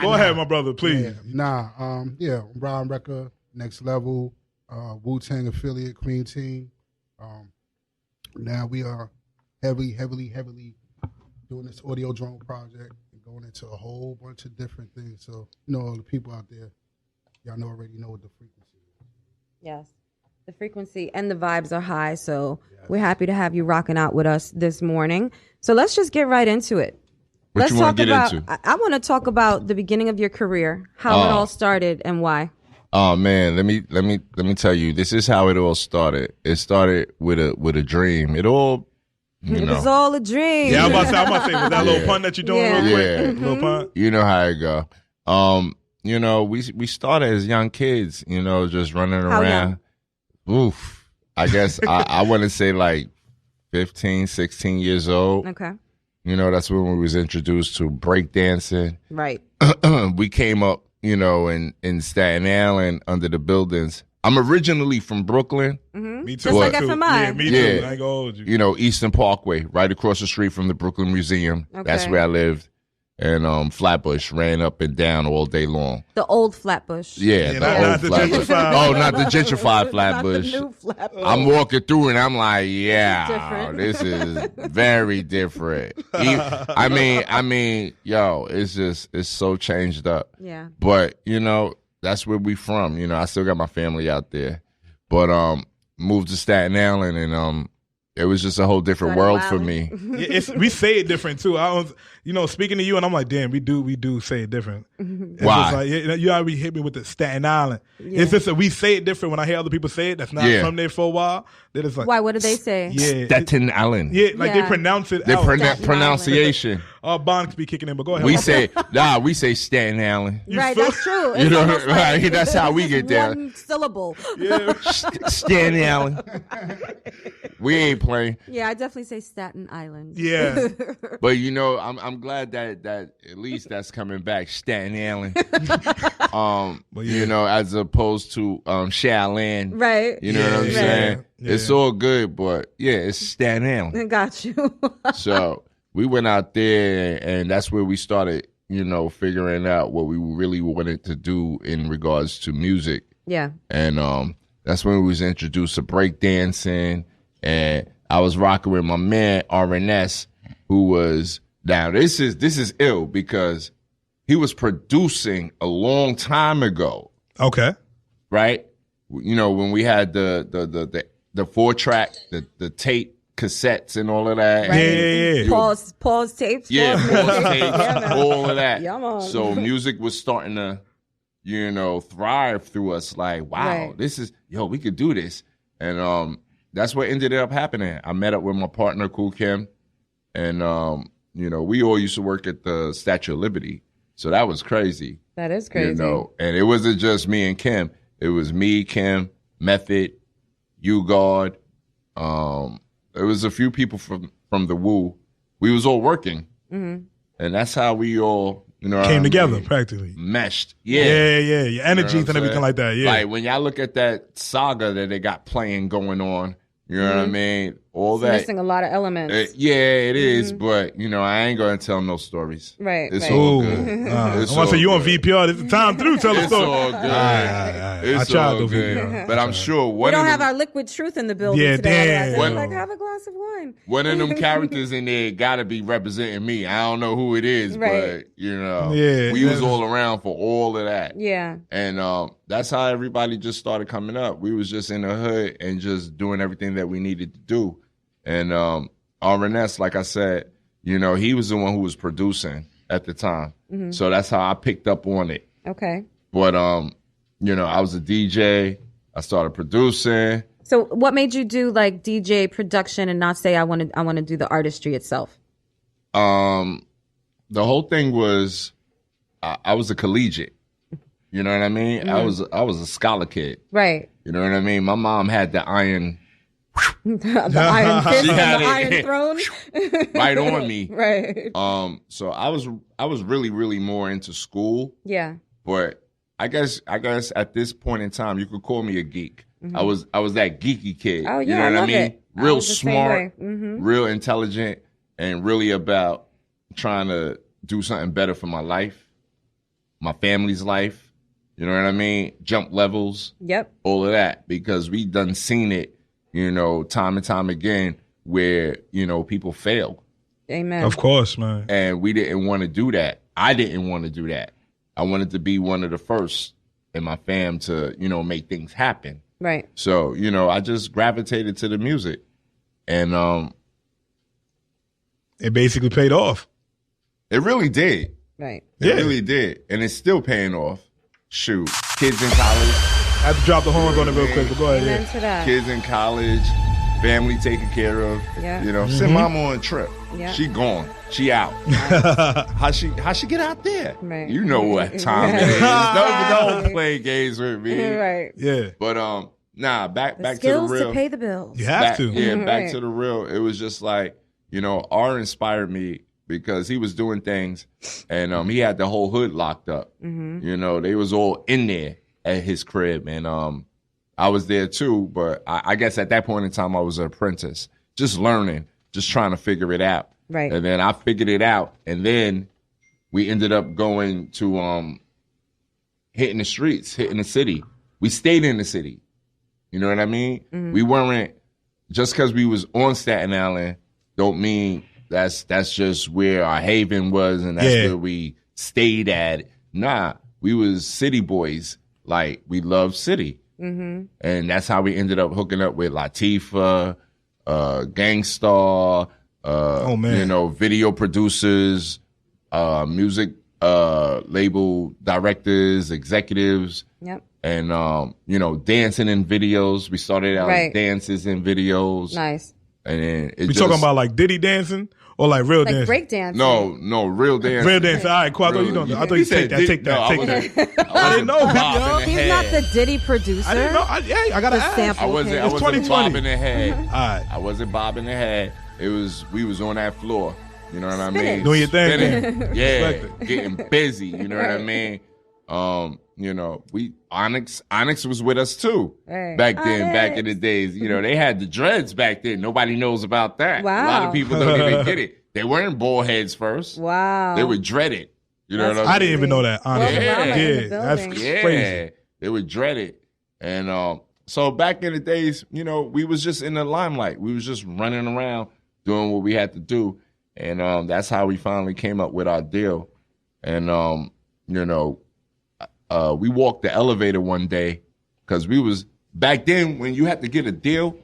Go ahead, my brother, please. Rhyme Rcka, Next Level, Wu-Tang affiliate, Cream Team. Now we are heavily doing this audio drone project and going into a whole bunch of different things. So, you know, all the people out there, y'all already know what the frequency is. Yes. The frequency and the vibes are high, so we're happy to have you rocking out with us this morning. So let's just get right into it. What you want to get into? I want to talk about the beginning of your career, how it all started and why. Oh man, let me tell you, this is how it all started. It started with a dream. It all, it was all a dream. Yeah, I'm about to say, was that little pun that you're doing real quick? Little pun. You know how it go. You know, we started as young kids, you know, just running around. Oof. I guess I want to say like 15, 16 years old. Okay. You know, that's when we was introduced to breakdancing. Right. We came up, you know, in Staten Island under the buildings. I'm originally from Brooklyn. Mm-hmm. Me too. Just like FMI. Yeah, me too. I ain't gonna hold you. You know, Eastern Parkway, right across the street from the Brooklyn Museum. Okay. That's where I lived. And Flatbush, ran up and down all day long. The old Flatbush. Yeah, not the gentrified. Oh, not the gentrified Flatbush. Not the new Flatbush. I'm walking through and I'm like, yeah, this is very different. I mean, yo, it's so changed up. Yeah. But, you know, that's where we from. You know, I still got my family out there. But moved to Staten Island, and it was just a whole different world for me. Yeah, we say it different too. I was, speaking to you, and I'm like, damn, we do say it different. It's Why? just like, you already hit me with the Staten Island. Yeah. It's just that we say it different when I hear other people say it. That's not from there for a while. Then it's like, Why? What do they say? Yeah, Staten Island. Yeah, like they pronounce it. Their out. pronunciation. Bonks be kicking in, but go ahead. We say Staten Island. Right, that's true. You It's know, almost like right? That's how we get there. one syllable. Staten Island. We ain't playing. Yeah, I definitely say Staten Island. Yeah. But I'm glad that at least that's coming back, Staten Island. As opposed to Shaolin. Right. You know what I'm Right. saying? Yeah. It's all good, but it's Staten Island. Got you. So we went out there, and that's where we started, figuring out what we really wanted to do in regards to music. Yeah. And that's when we was introduced to breakdancing, and I was rocking with my man RNS, who was now this is ill because he was producing a long time ago. Okay. Right? When we had the 4-track, the tape cassettes and all of that. Right. Yeah. Pause tapes. Yeah, pause tapes, Yeah, all of that. Yeah, man. So music was starting to, thrive through us. Like, wow, Right. this is, we could do this. And that's what ended up happening. I met up with my partner, Lil Kim, and, we all used to work at the Statue of Liberty. So that was crazy. That is crazy. And it wasn't just me and Kim. It was me, Kim, Method, U-God. There was a few people from the Woo. We was all working. Mm-hmm. And that's how we all, came together practically. Meshed. Yeah. Your energies and everything like that. Yeah. Like when y'all look at that saga that they got playing going on, you know what I mean? All It's that. missing a lot of elements. It is, but I ain't gonna tell no stories. Right. It's right. all good. I It's want to say all you on good. VPR. This is the time to tell the It's story. all good. I It's tried all to good. VPR. But I'm sure We one don't of have them, our liquid truth in the building Yeah, today. damn. I'm like, have a glass of wine. one of them characters in there gotta be representing me. I don't know who it is, Right. but Yeah, we was yeah. all around for all of that. Yeah. And that's how everybody just started coming up. We was just in the hood and just doing everything that we needed to do. And RNS, like I said, he was the one who was producing at the time. Mhm. So that's how I picked up on it. Okay. But I was a DJ. I started producing. So what made you do like DJ production and not say I want to do the artistry itself? The whole thing was I was a collegiate. You know what I mean? Mhm. I was a scholar kid. Right. You know what I mean? My mom had the iron the iron fist She and had the it. iron throne. right on me. Right. So I was really, really more into school, Yeah. but I guess at this point in time you could call me a geek. Mhm. I was that geeky kid. Oh, You yeah, know I what I love mean? it. I Real was the same smart, way. Mhm. real intelligent, and really about trying to do something better for my life, my family's life. You know what I mean? Jump levels. Yep. All of that, because we done seen it, time and time again where, people fail. Amen. Of course, man. And we didn't want to do that. I didn't want to do that. I wanted to be one of the first in my fam to, make things happen. Right. So, I just gravitated to the music. And it basically paid off. It really did. Right. It really did. And it's still paying off. Shoot. Kids in college. I have to drop the horns on it real quick, but go ahead. Amen Yeah. to that. Kids in college, family taken care of. Yeah. Send mama on a trip. Yeah. She gone. She out. how she get out there? Right. You know what time it is. Don't play games with me. Right. Yeah. But back to the Skills real. to pay the bills. You have to. Yeah, back Right. to the real. It was just like, R inspired me because he was doing things and he had the whole hood locked up. Mhm. They was all in there at his crib, and I was there too, but I guess at that point in time I was an apprentice, just learning, just trying to figure it out. Right. And then I figured it out, and then we ended up going to hitting the streets, hitting the city. We stayed in the city. You know what I mean? Mhm. We weren't, just because we was on Staten Island don't mean that's just where our haven was and that's Yeah. where we stayed at. Nah, we was city boys. Like, we loved city. Mm-hmm. And that's how we ended up hooking up with Latifah, Gangstar, you know, video producers, music label directors, executives. Yep. And, you know, dancing in videos. We started out Right. dances in videos. Nice. And then We talking about like Diddy dancing or like real Like dancing? break dancing. No, real dancing. Real dancing. All right, cool. I thought you know. I thought you take that. Take that. Take that. I didn't know. He's not the Diddy producer. I didn't know. I gotta The ask. sample I wasn't king. bobbing the head. All right. I wasn't bobbing the head. We was on that floor. You know what I Spinning. mean? Doing your thing. Spinning. Yeah, Respect it. getting busy. You know what I mean? You know, Onyx was with us too. Right. Back then, back in the days. You know, they had the dreads back then. Nobody knows about that. Wow. A lot of people don't even get it. They weren't bald heads first. Wow. They were dreaded. You know what I mean? I didn't even know that. Honestly. Yeah. That's crazy. They were dreaded. And so back in the days, you know, we was just in the limelight. We was just running around doing what we had to do. And that's how we finally came up with our deal. And, you know, we walked the elevator one day because we was, back then when you had to get a deal,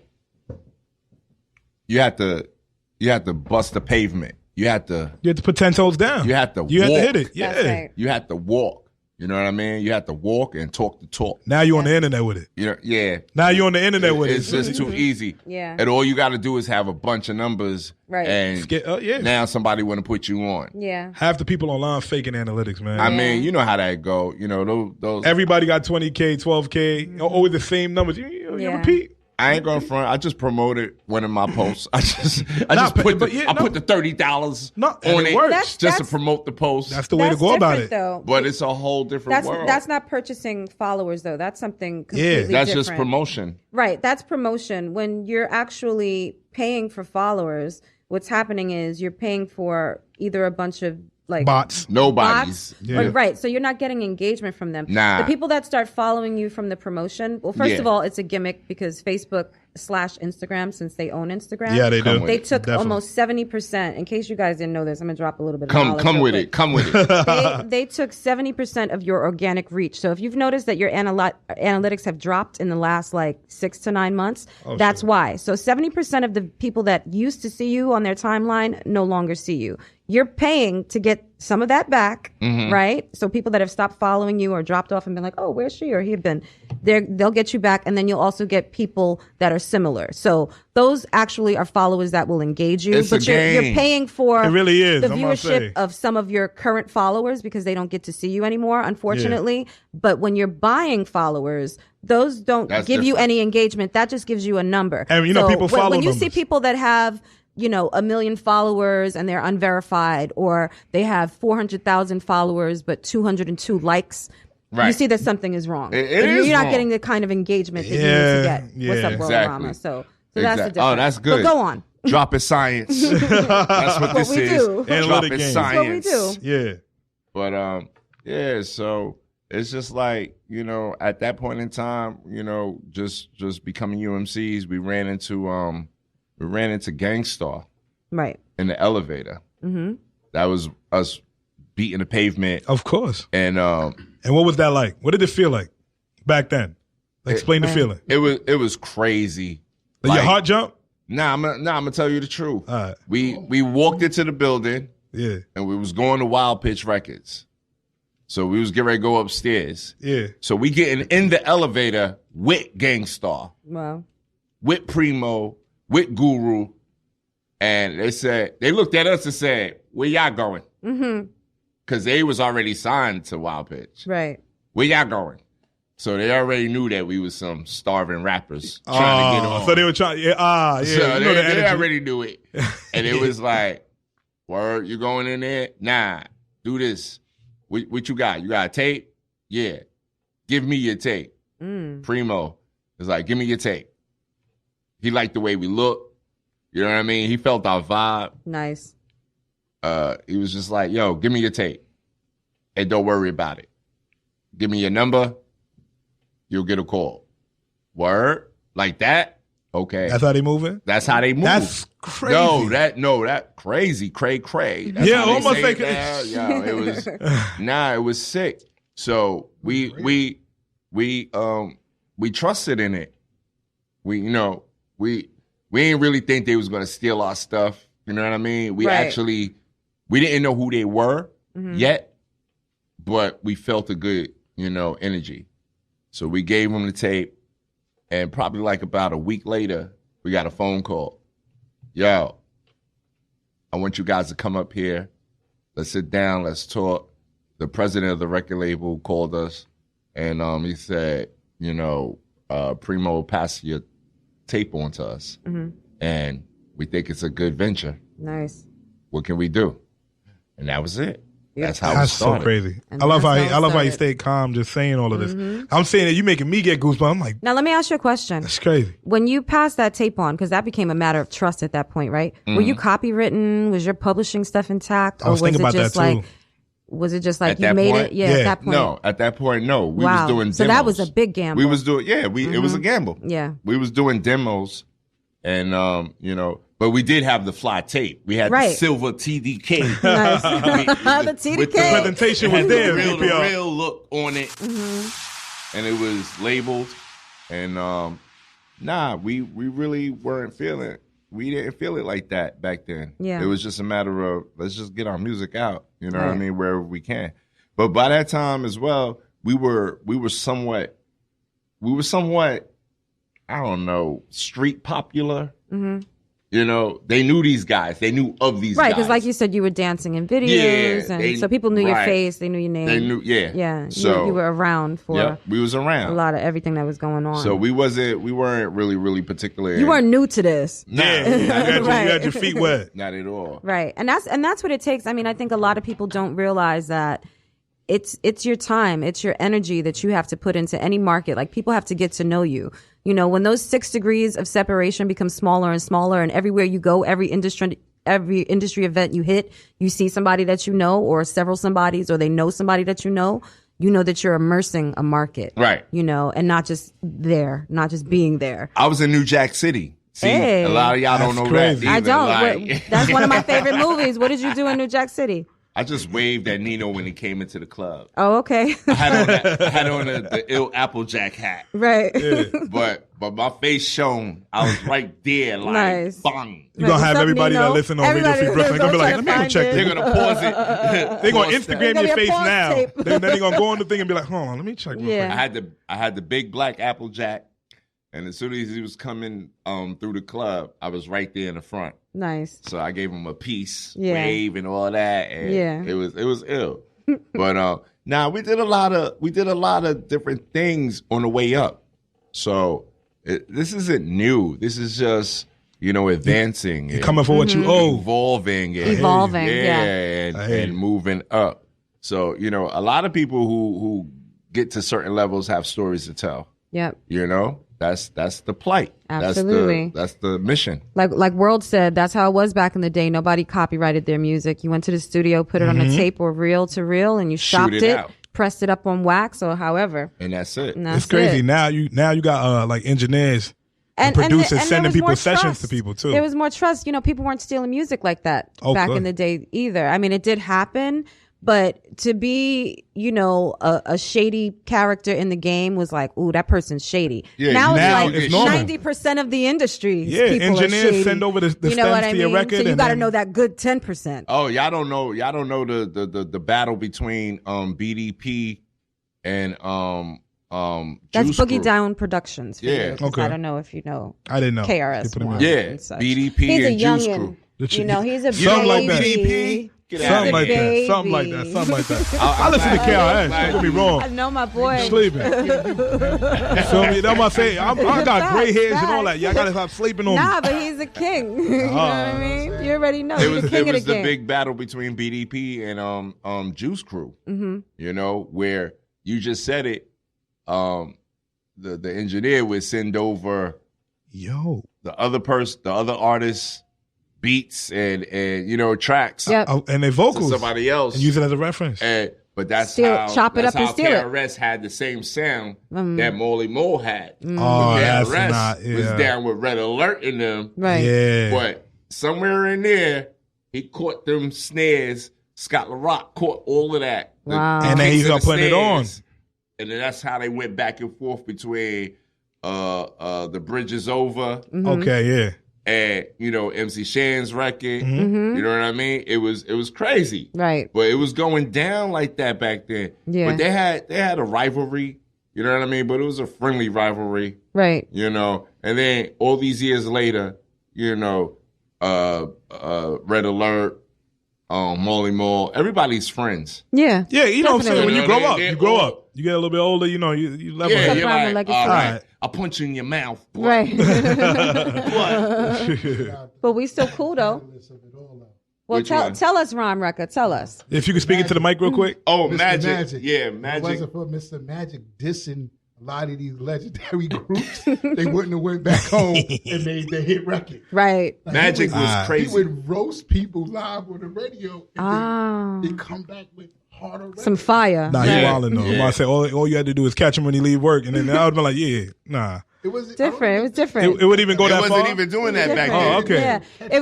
you had to bust the pavement. You had to put 10 toes down. You had to You walk. had to hit it. Yeah. That's right. You had to walk. You know what I mean? You had to walk and talk the talk. Now you on the internet with it. You know, yeah. Now you on the internet with it. It's just too easy. Yeah. And all you got to do is have a bunch of numbers. Right. And yeah. now somebody want to put you on. Yeah. Half the people online faking analytics, man. I mean, you know how that go. You know, those. Everybody got 20K, 12K, always the same numbers. You repeat. I ain't going front. I just promoted one of my posts. I put the $30 on it works. just to promote the post. That's the way to go about it. Though. But it's a whole different world. That's not purchasing followers, though. That's something completely that's different. just promotion. Right. That's promotion. When you're actually paying for followers, what's happening is you're paying for either a bunch of like bots. Nobody's. Yeah. Right. So you're not getting engagement from them. Nah. The people that start following you from the promotion, well, first of all, it's a gimmick because Facebook/Instagram, since they own Instagram. Yeah, they do. They took Definitely. almost 70%. In case you guys didn't know this, I'm going to drop a little bit of Come knowledge real with quick. it. Come with it. They took 70% of your organic reach. So if you've noticed that your analytics have dropped in the last like 6 to 9 months, that's why. So 70% of the people that used to see you on their timeline no longer see you. You're paying to get some of that back, right? So people that have stopped following you or dropped off and been like, oh, where's she or he been? They'll get you back. And then you'll also get people that are similar. So those actually are followers that will engage you. It's but a you're game. paying for It really is, the I'm gonna say. viewership of some of your current followers because they don't get to see you anymore, unfortunately. But when you're buying followers, those don't That's give you different. any engagement. That just gives you a number. And, you know, people follow when you see numbers. people that have 1 million followers and they're unverified, or they have 400,000 followers but 202 likes. Right. You see that something is wrong. It And is you're not wrong. getting the kind of engagement that you need to get. What's up, World Exactly. Rama? So that's the difference. Oh, that's good. But go on. Drop it science. That's what this we is. do. Drop Analytic it game. science. That's what we do. Yeah. But yeah, so it's just like, at that point in time, just becoming UMCs, we ran into Gangstar Right. in the elevator. Mm-hmm. That was us beating the pavement. Of course. And what was that like? What did it feel like back then? Explain the feeling. It was crazy. Did your heart jump? Nah, I'm gonna tell you the truth. All right. We walked into the building. Yeah. And we was going to Wild Pitch Records. So we was getting ready to go upstairs. Yeah. So we getting in the elevator with Gangstar, Wow. with Primo, with Guru. And they looked at us and said, where y'all going? Mm-hmm. Because they was already signed to Wild Pitch. Right. Where y'all going? So they already knew that we was some starving rappers trying to get on. So they were trying. Yeah. Yeah. So you know the they energy. already knew it. And it was like, word, you going in there? Nah, do this. What you got? You got a tape? Yeah. Give me your tape. Primo was like, give me your tape. He liked the way we look. You know what I mean? He felt our vibe. Nice. He was just like, yo, give me your tape. And don't worry about it. Give me your number. You'll get a call. Word? Like that? Okay. That's how they moving? That's how they move. That's crazy. That crazy, cray. That's Yeah, how they almost say like it now. Yo, it was it was sick. So we we trusted in it. We ain't really think they was gonna steal our stuff. You know what I mean? We didn't know who they were yet, but we felt a good, energy. So we gave them the tape, and probably like about a week later, we got a phone call. Yo, I want you guys to come up here. Let's sit down. Let's talk. The president of the record label called us, and he said, Primo, pass your tape on to us. And we think it's a good venture. Nice. What can we do? And that was it. Yeah. That's how it That's started. so crazy. I love how you stayed calm just saying all of this. I'm saying that you making me get goosebumps. I'm like, now let me ask you a question. That's crazy. When you passed that tape on, because that became a matter of trust at that point, right? Were you copywritten? Was your publishing stuff intact? I was thinking about that too. Was it just like At you that made point? it? Yeah, at that point. No, at that point, no. We Wow. was doing demos. So that was a big gamble. We was doing, it was a gamble. Yeah. We was doing demos, and but we did have the fly tape. We had the silver TDK. Nice. The TDK. With the presentation was there. The VPR. real look on it, and it was labeled. And we really weren't feeling it. We didn't feel it like that back then. Yeah. It was just a matter of let's just get our music out. You know what I mean, wherever we can. But by that time as well, we were somewhat, I don't know, street popular. They knew these guys. They knew of these guys. Right, because like you said, you were dancing in videos, so people knew your face, they knew your name. They knew, yeah. So you were around for we was around a lot of everything that was going on. So we weren't really particular. You weren't new to this. Nah. You had your feet wet. Not at all. Right, and that's what it takes. I mean, I think a lot of people don't realize that it's your time, it's your energy that you have to put into any market. Like, people have to get to know you. When those 6 degrees of separation become smaller and smaller, and everywhere you go, every industry event you hit, you see somebody that you know, or several somebodies, or they know somebody that you know that you're immersing a market. Right. And not just being there. I was in New Jack City. See, Hey. a lot of y'all don't know that either. I don't. Like, That's one of my favorite movies. What did you do in New Jack City? I just waved at Nino when he came into the club. Oh, okay. I had on the ill Applejack hat. Right. Yeah. But my face shone. I was right there, like, Nice. bang. You're going to have everybody that listen on Radio Free Brooklyn going to be like, let me go check this. They're going to pause it. They're going to Instagram your face now. tape. Then they're going to go on the thing and be like, hold on, let me check real quick. I had the big black Applejack, and as soon as he was coming through the club, I was right there in the front. Nice. So I gave him a peace, Yeah. wave, and all that, and it was ill. But now we did a lot of different things on the way up. So this isn't new. This is just advancing. You're coming for what you owe, evolving, and moving up. So a lot of people who get to certain levels have stories to tell. Yep. That's the plight. Absolutely. That's the mission. Like World said, that's how it was back in the day. Nobody copyrighted their music. You went to the studio, put it on a tape or reel to reel, and you chopped it out. Pressed it up on wax or however. And that's it. And that's It's crazy. it. Now you got like engineers and producers and sending there was people more sessions trust. to people too. There was more trust. People weren't stealing music like that Oh, back good. in the day either. I mean, it did happen, but to be, a shady character in the game was like, ooh, that person's shady. Yeah, now now it's it's like normal. 90% of the industry. Yeah, people are engineers shady. send over the You know what stems I to your mean? record So you and got to then- know that good 10%. Oh, y'all don't know the battle between BDP and That's Juice Boogie Crew. Down Productions. For Yeah. you, 'cause Okay. I don't know if you know. I didn't know. KRS They put 'em One. in. Yeah, and such. BDP He's a and Juice youngin'. Crew. He's a Something like that. BDP? Get Something out like of that. here. Something like that. Something like that. I listen to KRS. Don't get me wrong. I know my boy. Sleeping. You feel me? That's what I say. I got gray hairs and all that. Y'all gotta stop sleeping on me. Nah, but he's a king. You know what I mean? You already know. It He's was the king of the the game. big battle between BDP and Juice Crew. Where you just said it. The engineer would send over the other artist's beats and tracks and their vocals to somebody else and use it as a reference. But that's chop it that's up and how steal it. KRS had the same sound that Molly Mole had. Oh, that's KRS not was down with Red Alert in them. Right. Yeah. But somewhere in there, he caught them snares. Scott LaRock caught all of that. Wow. And then kicks he's and putting the it on. snares. And then that's how they went back and forth between The Bridge Is Over. Mm-hmm. Okay, yeah. And MC Shan's record. Mm-hmm. You know what I mean? It was crazy. Right. But it was going down like that back then. Yeah. But they had a rivalry. You know what I mean? But it was a friendly rivalry. Right. And then all these years later, Red Alert, Molly Mall, everybody's friends. Yeah. Yeah, you know what I'm saying? When you grow up, They you grow all- up. You get a little bit older, you level. Yeah, up. you're like, legacy. all right, Right. I'll punch you in your mouth. Boy. Right. What? But we still cool though. Well, Which tell one? tell us, Rhyme Rcka. Tell us. If you could speak into the mic real quick. Oh, Mr. Magic. Yeah, If it Magic. wasn't for Mr. Magic dissing a lot of these legendary groups, they wouldn't have went back home and made their hit record. Right. Like, Magic he was crazy. He would roast people live on the radio and then come back with harder records. Some fire. Nah, he wildin' though. Yeah. I'm about to say all you had to do is catch him when he leave work, and then I would be like, yeah, nah. It was Different. It was different. It wouldn't even go It that wasn't far. even doing that back Different. then. Oh, okay. Yeah, it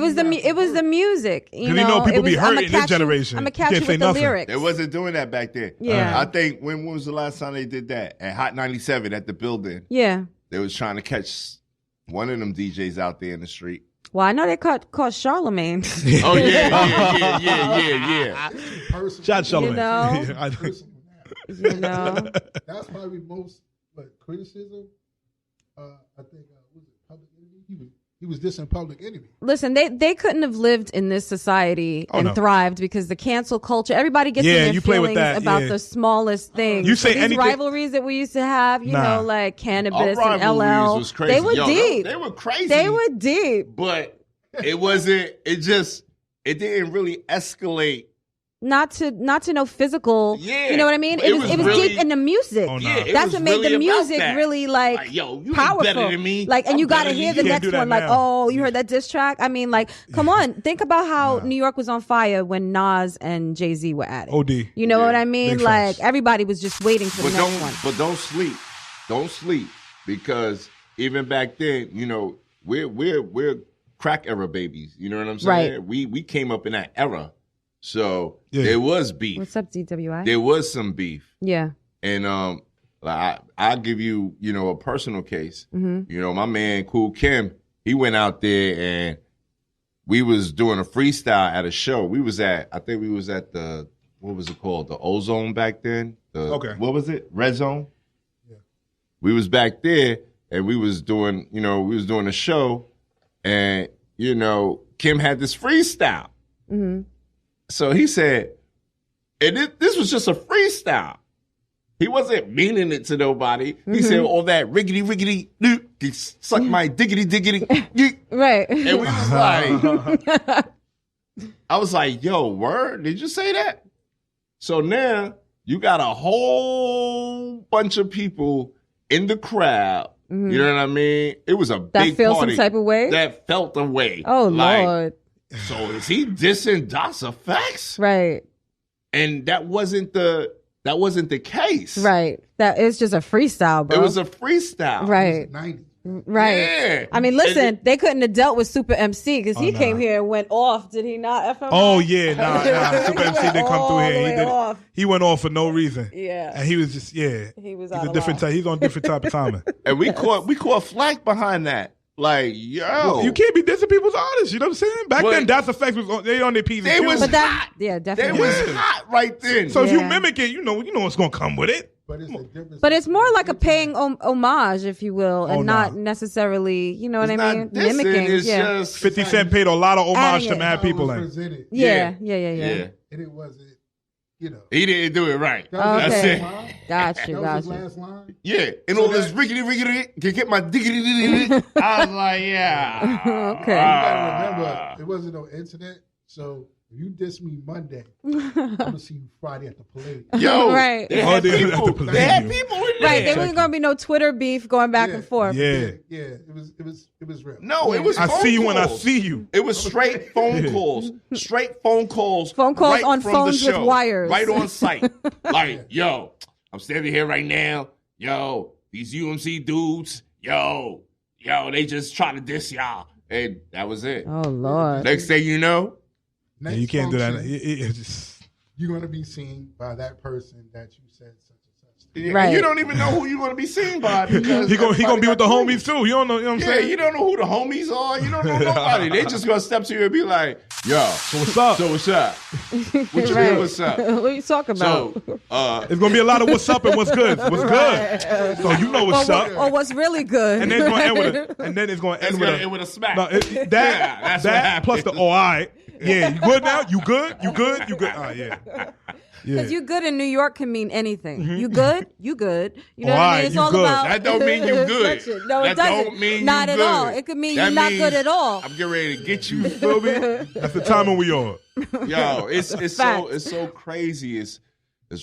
was the music. You 'Cause you know people it was, be hurting I'ma in this catch you- generation. I'ma You catch can't you say with the nothing. lyrics. They wasn't doing that back then. Yeah. I think when was the last time they did that? At Hot 97 at the building. Yeah. They was trying to catch one of them DJs out there in the street. Well, I know they caught Charlemagne. Oh yeah. Shot Charlamagne. You know? That's probably most criticism. I think was it Public Enemy? He was dissing Public Enemy. Listen, they couldn't have lived in this society and no. thrived because the cancel culture. Everybody gets in their you play with feelings that, about yeah. the smallest things. You say These anything- rivalries that we used to have, you Nah. know, like Cannabis Our and LL. rivalries was crazy. They were Yo, deep. They were crazy. They were deep. But it wasn't. It didn't really escalate. Not to no physical. Yeah. You know what I mean? It It was was really- deep in the music. Oh, no. Yeah, it That's was what made really the about music that. really like Yo, you powerful. ain't better than me. Like, and I'm you got to better hear than the you. Can't do next that one. Like, now. oh, you heard that diss track? I mean, like, come on, think about how New York was on fire when Nas and Jay-Z were at it. OD. You know what I mean? Big Like, facts. everybody was just waiting for the next one. But don't sleep. Don't sleep because even back then, we're crack era babies. You know what I'm saying? Right. We came up in that era, so Yeah. there was beef. What's up, DWI? There was some beef, Yeah. and I'll give you a personal case. Mm-hmm. My man Cool Kim, he went out there and we was doing a freestyle at a show. I think we was at the, what was it called? The Ozone back then. Okay. What was it? Red Zone. Yeah. We was back there and we was doing a show, and Kim had this freestyle. Mm-hmm. So he said, and this was just a freestyle. He wasn't meaning it to nobody. He said all that riggedy, suck my diggity. Right. And we was like, I was like, yo, word? Did you say that? So now you got a whole bunch of people in the crowd. You know what I mean? It was a That big feels party. some type of way? That felt a way. Oh, Like, Lord. So is he dissing Das Effects? Right. And that wasn't the case. Right. That is just a freestyle, bro. It was a freestyle. Right. 90s. Right. Yeah. I mean, And listen, they couldn't have dealt with Super MC because he nah. came here and went off. Did he not? FMI? Oh yeah, nah. Super MC didn't come through all here. the He way did. off. He went off for no reason. Yeah. And he was just He was He's out a of different line. type. He's on a different type of timing. And we caught flack behind that. Like, yo. Well, you can't be dissing people's artists. You know what I'm saying? Back Well, then, Das Effects was they on their P's and They Q's. was But that, hot. yeah, They definitely. was hot right then. So if you Yeah. mimic it, you know what's gonna come with it. But it's a difference. But it's more like a paying homage, if you will, and Oh, not nah. necessarily, you know what It's I not mean? dissing, Mimicking. it's Yeah. just 50 Cent paid a lot of homage Adding to it. mad people. How it Like, was presented. Yeah. Yeah. And it wasn't, He didn't do it right. Oh, That's okay. it. Got you, That got was his you. last line. Yeah. And So all this that- riggedy, can get my diggity. I was like, yeah. Okay. You gotta remember, it wasn't no internet. So if you diss me Monday, I'm gonna see you Friday at the Palladium. Yo, Right. they had they people. at the They had Palladium. people in there. Right, there wasn't gonna be no Twitter beef going back and forth. yeah. Yeah, it was real. No, it was I phone see you when I calls. see you. It was straight phone calls. Straight phone calls. Phone calls right on from phones the with show, wires. Right on site. Like, yo, I'm standing here right now. Yo, these UMC dudes, yo, they just try to diss y'all. And that was it. Oh Lord. Next thing you know, Yeah, you can't do that. function, It's just, You're gonna be seen by that person that you said such and such Right. You don't even know who you're going to be seen by because he gonna be with the homies too. You don't know. You know what I'm saying? You don't know who the homies are. You don't know nobody. They just gonna step to you and be like, "Yo, so what's up? So what's up? What you Right. mean, what's up? What are you talking about? So, it's gonna be a lot of what's up and what's good. What's good? So you know what's up. Or what's really good. And then it's gonna end with a smack. No, that's what that plus the all right. Yeah, you good now? You good? You good? You good? Oh yeah. Because you good in New York can mean anything. You good? You good. You know All what I right, mean? It's you all good. about That don't mean you good. No, That it doesn't. don't mean not you at good. all. It could mean That you're not means good at all. I'm getting ready to get you. You feel me? That's the timing we on. Yo, it's so crazy. It's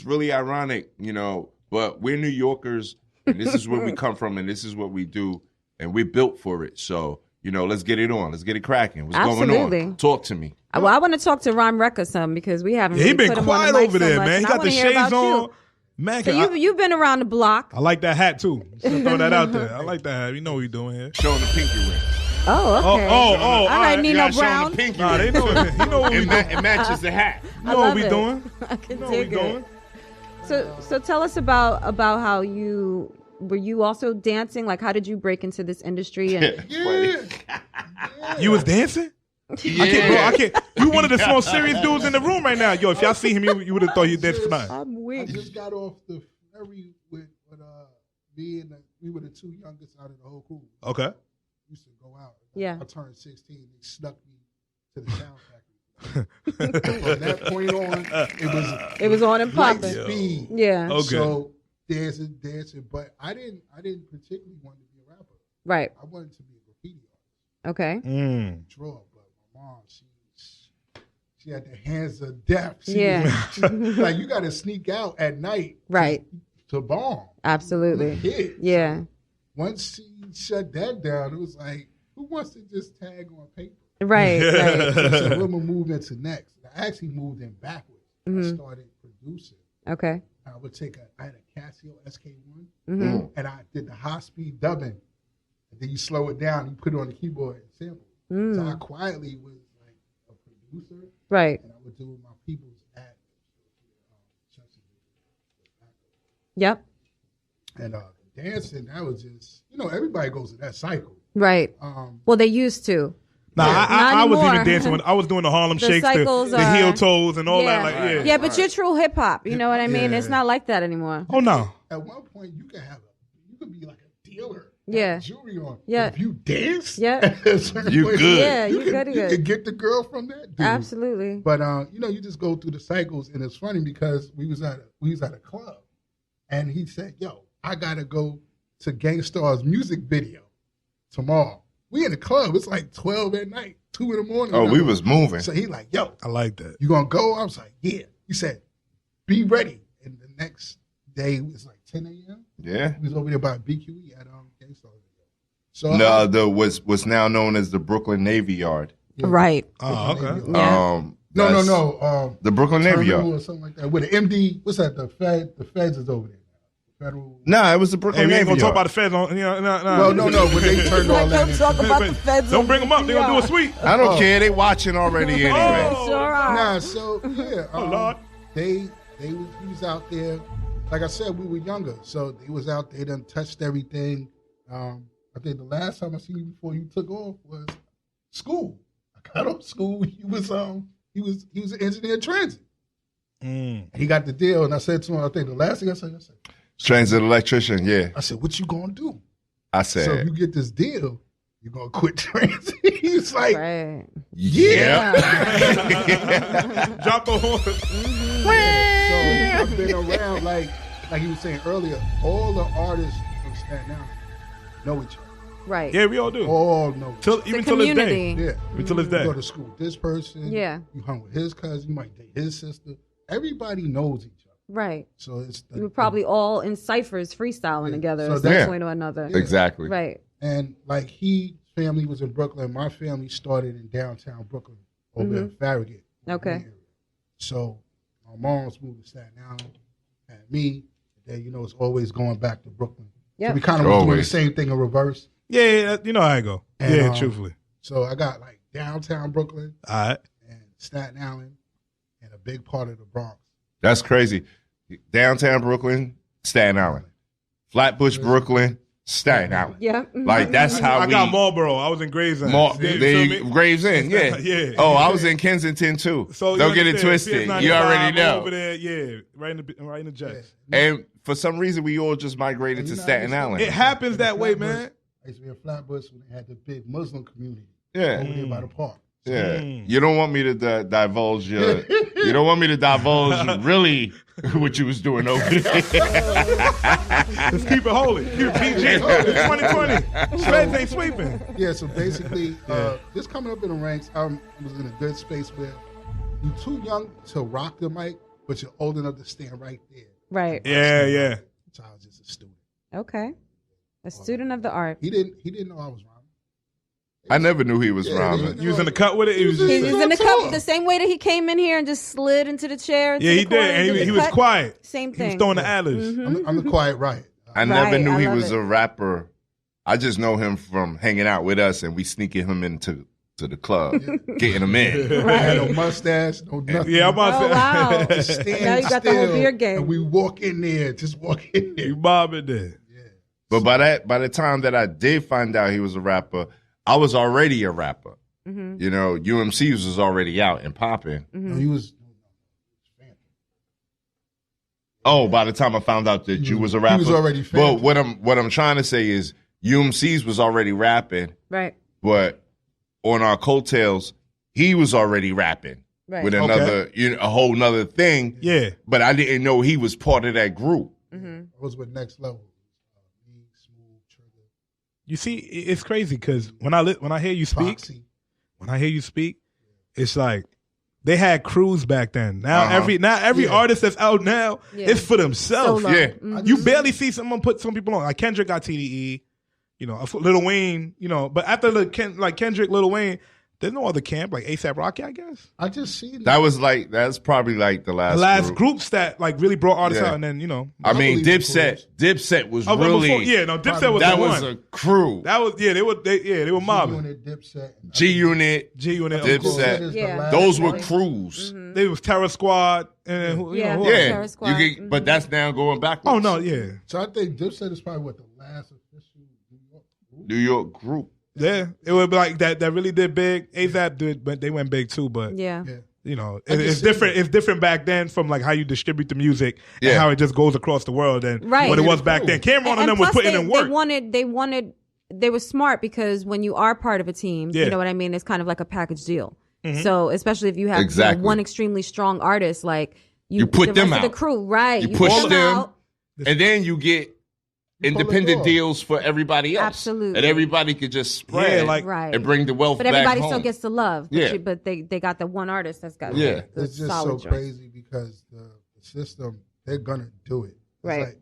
really ironic, you know. But we're New Yorkers, and this is where we come from, and this is what we do, and we're built for it. So, you know, let's get it on. Let's get it cracking. What's going on? Talk to me. Well, I want to talk to Rhyme Rcka some because we haven't. Really he been put him quiet on the mic over so there, much, man. He and I got wanna the hear shades about you. on. Man, So you've been around the block. I like that hat too. Just throw that out there. I like that hat. You know what we doing here. Showing the pinky ring. Oh, okay. All right, Nino Brown. The pinky Nah, ring. they know he know what we doing. It matches the hat. You know what we doing. I can You know what we dig doing. it. So tell us about how you were you also dancing? Like, how did you break into this industry? And You was dancing? Yeah. I can't. You one of the most serious dudes in the room right now. Yo, if y'all see him, you would have thought he danced for nothing. I'm weak. I just got off the ferry with me and we were the two youngest out of the whole crew. Okay. We used to go out. Yeah. I turned 16. They snuck me to the sound factory. From that point on, it was on and light popping. speed. Yeah. Okay. So dancing, but I didn't particularly want to be a rapper. Right. I wanted to be a graffiti Okay. drawer, but my mom, she had the hands of death. Like you got to sneak out at night, Right. to bomb. Absolutely. Kids. Yeah. Once she shut that down, it was like, who wants to just tag on paper? Right. Right. So what I'm gonna move into next? I actually moved in backwards. I started producing. Okay. I had a Casio SK1, Mhm. and I did the high speed dubbing. And then you slow it down, you put it on the keyboard and sample. So I quietly was like a producer, Right. and I would do my people's ad. Yep. And dancing, that was just, everybody goes to that cycle. Right. Well, they used to. Nah, I was anymore. even dancing when I was doing the Harlem The Shakes, cycles the heel toes, and all that. Like, Yeah, but you're true hip hop. You know what I mean? It's not like that anymore. Oh no. At one point, you could be like a dealer. Yeah. Jewelry on. Yeah. If you dance, Yeah. you good. Yeah, you good. You could get the girl from that dude. Absolutely. But you just go through the cycles, and it's funny because we was at a club, and he said, "Yo, I gotta go to Gangstar's music video tomorrow." We in the club. It's like 12 at night, 2 in the morning. Oh, we was moving. So he like, "Yo, I like that. you gonna go?" I was like, "Yeah." He said, "Be ready." And the next day it was like 10 a.m. Yeah. We was over there by BQE at Gangstar. So what's now known as the Brooklyn Navy Yard. Right. Oh, okay. Yeah. No. The Brooklyn Navy Terminal Yard. or something like that. With the MD, what's that? The feds is over there now. Federal. No, it was the Hey, Brooklyn we ain't Navy gonna talk Yard. about the feds on. Well, no, but they turned all that into. Talk about the feds. Don't bring them up. They're gonna do a sweep. I don't care. They watching already anyway. Sure are. Nah, so yeah. Oh Lord. He was out there. Like I said, we were younger, so he was out there. Done touched everything. I think the last time I seen you before you took off was school. I got off school. He was an engineer in transit. He got the deal, and I said to him, I think the last thing I said, Transit electrician, yeah. I said, "What you gonna do?" I So if said, you get this deal, you're gonna quit transit. He's like, Right. yeah. Drop the horn. So I've been around, like he was saying earlier, all the artists from Staten Island know each other. Right. Yeah, we all do. All know each other. Even till this day. community. Yeah. Even till this You day. go to school with this person. Yeah. You hung with his cousin. You might date his sister. Everybody knows each other. Right. So it's We were probably all in ciphers freestyling together So at some that's- point or another. exactly. Right. And like his family was in Brooklyn. My family started in downtown Brooklyn over in Farragut. Okay. area. So my mom's moved to Staten Island, had me. And then, it's always going back to Brooklyn. Yeah. So we kind of was doing the Always. same thing in reverse. Yeah, you know how I go. And, Yeah, truthfully. So I got like downtown Brooklyn All right. and Staten Island and a big part of the Bronx. That's crazy. Downtown Brooklyn, Staten Island. Flatbush, Brooklyn, Staten Island. Yeah. Like, that's how I we... got Marlboro. I was in Gravesend. Gravesend, yeah. Yeah. Oh, I was in Kensington, too. So Don't get it understand, twisted. PS95 You already know. Over there, yeah. Right in the Jets. And for some reason, we all just migrated to Staten Island. It happens that way, man. I used to be in Flatbush when they had the big Muslim community. Yeah. Over there by the park. Yeah, you don't want me to divulge your. You don't want me to divulge really what you was doing over there. Let's keep it holy. Keep it PG. It's 2020. Feds ain't sweeping. Yeah, so basically, just coming up in the ranks, I was in a good space where you're too young to rock the mic, but you're old enough to stand right there. Right. Yeah. So I was just a student. Okay. A student of the art. He didn't know I was rhyming. I never knew he was rhyming. You was in the cut with it? He was in the cup the same way that he came in here and just slid into the chair. Yeah, he did. And he was quiet. Same thing. He was throwing the ad-libs. I'm the quiet right. I never knew he was a rapper. I just know him from hanging out with us, and we sneaking him into the club, getting him in. Right. Had no mustache, no nothing. Yeah, I'm about to say. Wow. Just stand Now you got the whole still, beard game. And we walk in there, just walk in there. You bobbing there. But by the time that I did find out he was a rapper, I was already a rapper. Mm-hmm. You know, UMC was already out and popping. Mm-hmm. No, he was. Oh, by the time I found out that you was a rapper, He was already But what I'm trying to say is UMC's was already rapping, Right. but on our coattails, he was already rapping Right. with another, a whole nother thing. Yeah. But I didn't know he was part of that group. Mm-hmm. I was with Next Level. You see, it's crazy because when I hear you speak, it's like they had crews back then. Now every artist that's out now, it's for themselves. Solo. Yeah. Mm-hmm. You barely see someone put some people on. Like Kendrick got TDE, Lil Wayne, but after Kendrick, Lil Wayne, there's no other camp like ASAP Rocky, I guess. I just seen that's probably like the last groups that like really brought artists Yeah. out, and then I mean, Dipset was really Dipset was that the was one. a crew. That was they were mobbing. G Unit, Dipset, Yeah. those were crews. Mm-hmm. They was Terror Squad, and who else? Terror Squad. But that's now going backwards. Oh no, yeah. So I think Dipset is probably the last official New York group. Yeah, it would be like that really did big. ASAP did, but they went big too. But Yeah. it's different. It's different back then from like how you distribute the music and Yeah. how it just goes across the world and Right. what it was back then. Cameron and them was plus putting in work. They were smart because when you are part of a team, Yeah. you know what I mean? It's kind of like a package deal. Mhm. So especially if you have Exactly. one extremely strong artist, like You put the them rest of out. the crew, right? You put push them, out. and then you get independent deals for everybody else. Absolutely. And everybody could just spread Right. and bring the wealth But back everybody home. still gets the love. But, Yeah. but they got the one artist that's got Yeah. the It's just so solid joint. crazy because the system, they're gonna do it. It's Right. like,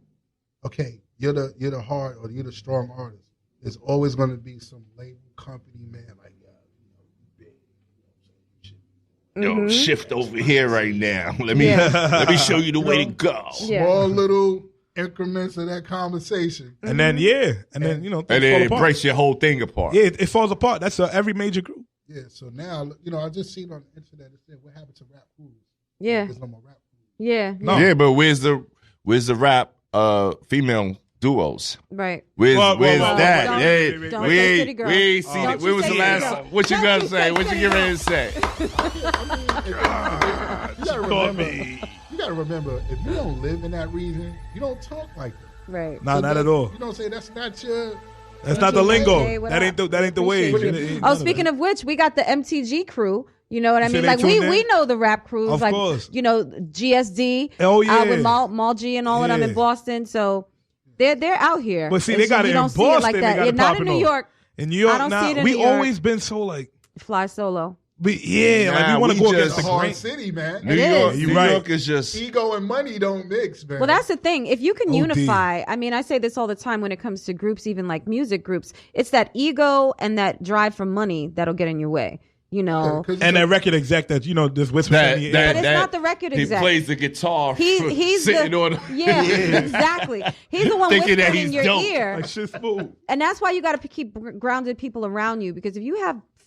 okay, you're the hard or you're the strong artist. There's always gonna be some label company man like Yo, shift over here right now. Let me show you the way to go. small little increments of that conversation. And then things And then fall it apart. breaks your whole thing apart. Yeah, it falls apart. That's every major group. Yeah, so now I just seen on the internet it said what happened to rap crews. Yeah. There's no more rap crews. Yeah. Yeah, but where's the rap female duos? Right. Where's Well, that? don't- Yeah, don't we say ain't City Girl. we ain't seen Don't it. When you was say the City last? Girl. What you Don't gonna you say? say What you City get ready Girl. to say? You gotta remember, if you don't live in that region, you don't talk like that. Right. Nah, not at all. You don't say that's not your. That's not the lingo. Hey, what That up? ain't the wage. Oh, speaking of which, we got the MTG crew. You know what I You mean? see Like they tuned we in? know the rap crews, Of like course. GSD. Oh, yeah. with Mal G and all of them Yeah. in Boston. So they're out here. But see, It's they got just it you in don't see Boston. it like They that. got Yeah, it not in popping New off. York. In New York, I don't see it in we New York. always been so like Fly solo. like we want to go against the hard grain. city, man. New It York, is. New You're right. York is just Ego and money don't mix, man. Well, that's the thing. If you can OD. unify, I mean, I say this all the time when it comes to groups, even like music groups, it's that ego and that drive for money that'll get in your way. You know, And that record exec that just whispers in your ear. But it's not the record exec. He plays the guitar. He's sitting the, on. yeah, exactly. He's the one Thinking that whispering in he's your dope. ear. Like shit's smooth. And that's why you got to keep grounded people around you, because if you have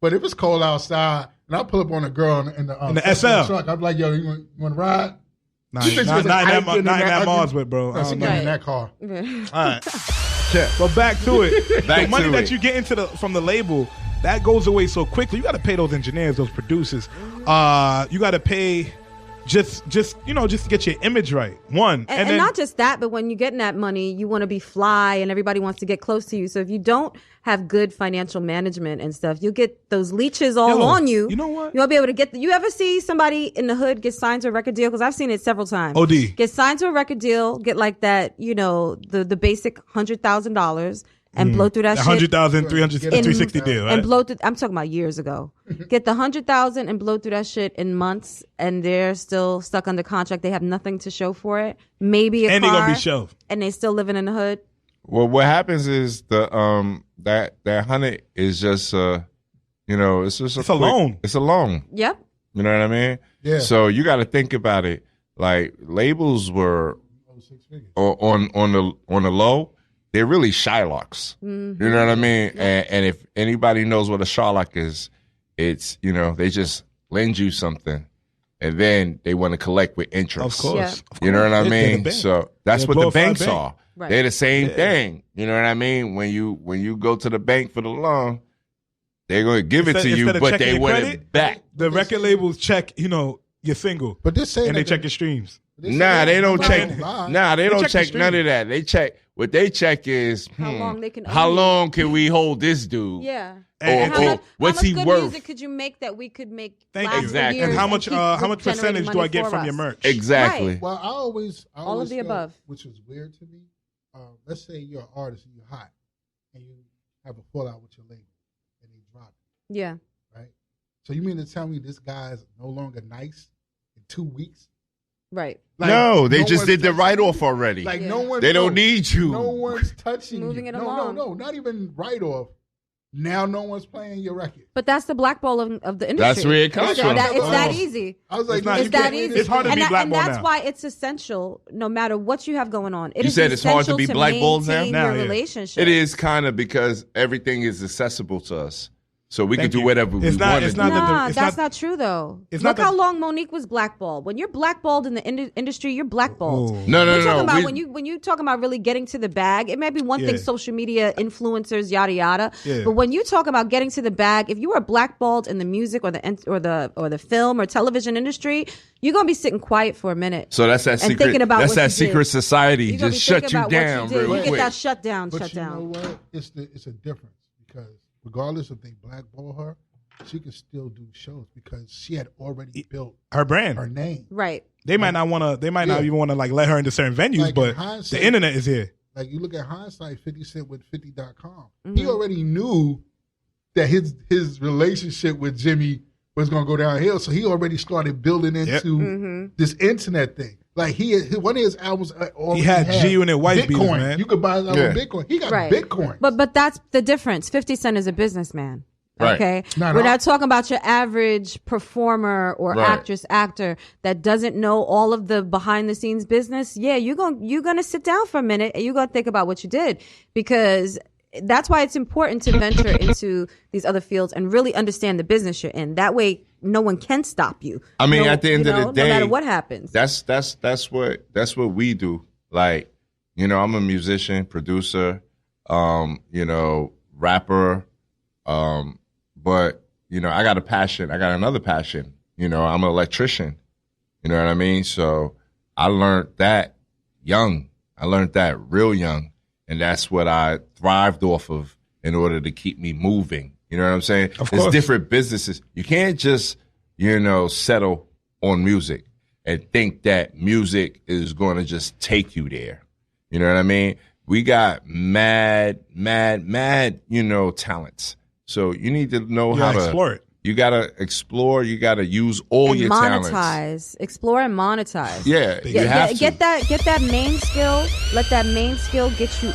But if it's cold outside and I pull up on a girl in the SL truck, I'm like, yo, you want to ride? Not in that Mars with, bro. No, she getting in that car. All right. But back to it. The money that you get from the label, that goes away so quickly. You got to pay those engineers, those producers. You got to pay just to get your image right. One. And then, not just that, but when you're getting that money, you want to be fly and everybody wants to get close to you. So if you don't have good financial management and stuff, you'll get those leeches all on you. You know what? You won't be able to get you ever see somebody in the hood get signed to a record deal? Because I've seen it several times. OD. Get signed to a record deal, get like that, the basic $100,000 and blow through that shit. 100,000, 360 deal, right? And blow through, I'm talking about years ago. Get the 100,000 and blow through that shit in months, and they're still stuck under contract. They have nothing to show for it. Maybe a car. And they're gonna be shelved. And they still living in the hood. Well, what happens is that 100 is just it's just a loan. It's a loan. Yep. You know what I mean? Yeah. So you got to think about it. Like labels were on the low. They're really Shylocks. Mm-hmm. You know what I mean? And if anybody knows what a Shylock is, it's they just lend you something, and then they want to collect with interest. Of course. Yeah. You know what I mean? So that's what the banks are. Right. They're the same thing. You know what I mean? When you go to the bank for the loan, they're going to give it to you, but they want it back. The record labels check, your single, but this and they check your streams. Nah, they don't check. Nah, they don't check none of that. They check. What they check is how long can we hold this dude? Yeah. Or what's he worth? How much good music could you make that we could make? Exactly. And how much percentage do I get from your merch? Exactly. Right. Well, I always all of the above, which is weird to me. Let's say you're an artist and you're hot, and you have a fallout with your label, and they drop it. Yeah. Right. So you mean to tell me this guy's no longer nice in 2 weeks? Right. Like, no, they just did the write-off already. Like no one. They don't need you. No one's touching Moving you. it along. No, not even write-off. Now no one's playing your record. But that's the blackball of the industry. That's where it comes from. It's that easy. I was like, it's that easy. It's hard to be blackballed and that's now. why it's essential, no matter what you have going on. You said it's hard to be blackballed now? Your relationship. It is kind of because everything is accessible to us. So we can do whatever we want to do. That's not true, though. Look how long Monique was blackballed. When you're blackballed in the industry, you're blackballed. No. When you talking about really getting to the bag, it may be one thing, social media influencers, yada yada. Yeah. But when you talk about getting to the bag, if you are blackballed in the music or the film or television industry, you're gonna be sitting quiet for a minute. So that's that secret. Thinking about that's that secret society. You're just shut you down. You Real get quick. that shut down. But you know what? It's a difference because regardless if they blackball her, she can still do shows because she had already built her brand, her name. Right. They might not want to. They might not even want to let her into certain venues, but the internet is here. Like you look at hindsight, 50 Cent with 50.com. Mm-hmm. He already knew that his relationship with Jimmy was going to go downhill, so he already started building into this internet thing. Like one of his albums already had G-Unit white Bitcoin. beaters, man. You could buy his album with Bitcoin. He got Bitcoin. But that's the difference. 50 Cent is a businessman. Right. Okay, we're not talking about your average performer or actor that doesn't know all of the behind the scenes business. Yeah, you're gonna sit down for a minute and you're gonna think about what you did, because that's why it's important to venture into these other fields and really understand the business you're in. That way, no one can stop you. I mean, at the end of the day, no matter what happens, that's what we do. Like, I'm a musician, producer, rapper. But, I got a passion. I got another passion. I'm an electrician. You know what I mean? So I learned that young. I learned that real young. And that's what I thrived off of in order to keep me moving. You know what I'm saying? There's different businesses. You can't just, settle on music and think that music is going to just take you there. You know what I mean? We got mad, talents. So you need to know how to explore it. You got to explore. You got to use all your talents. Explore and monetize. Yeah, you have to. Get that main skill. Let that main skill get you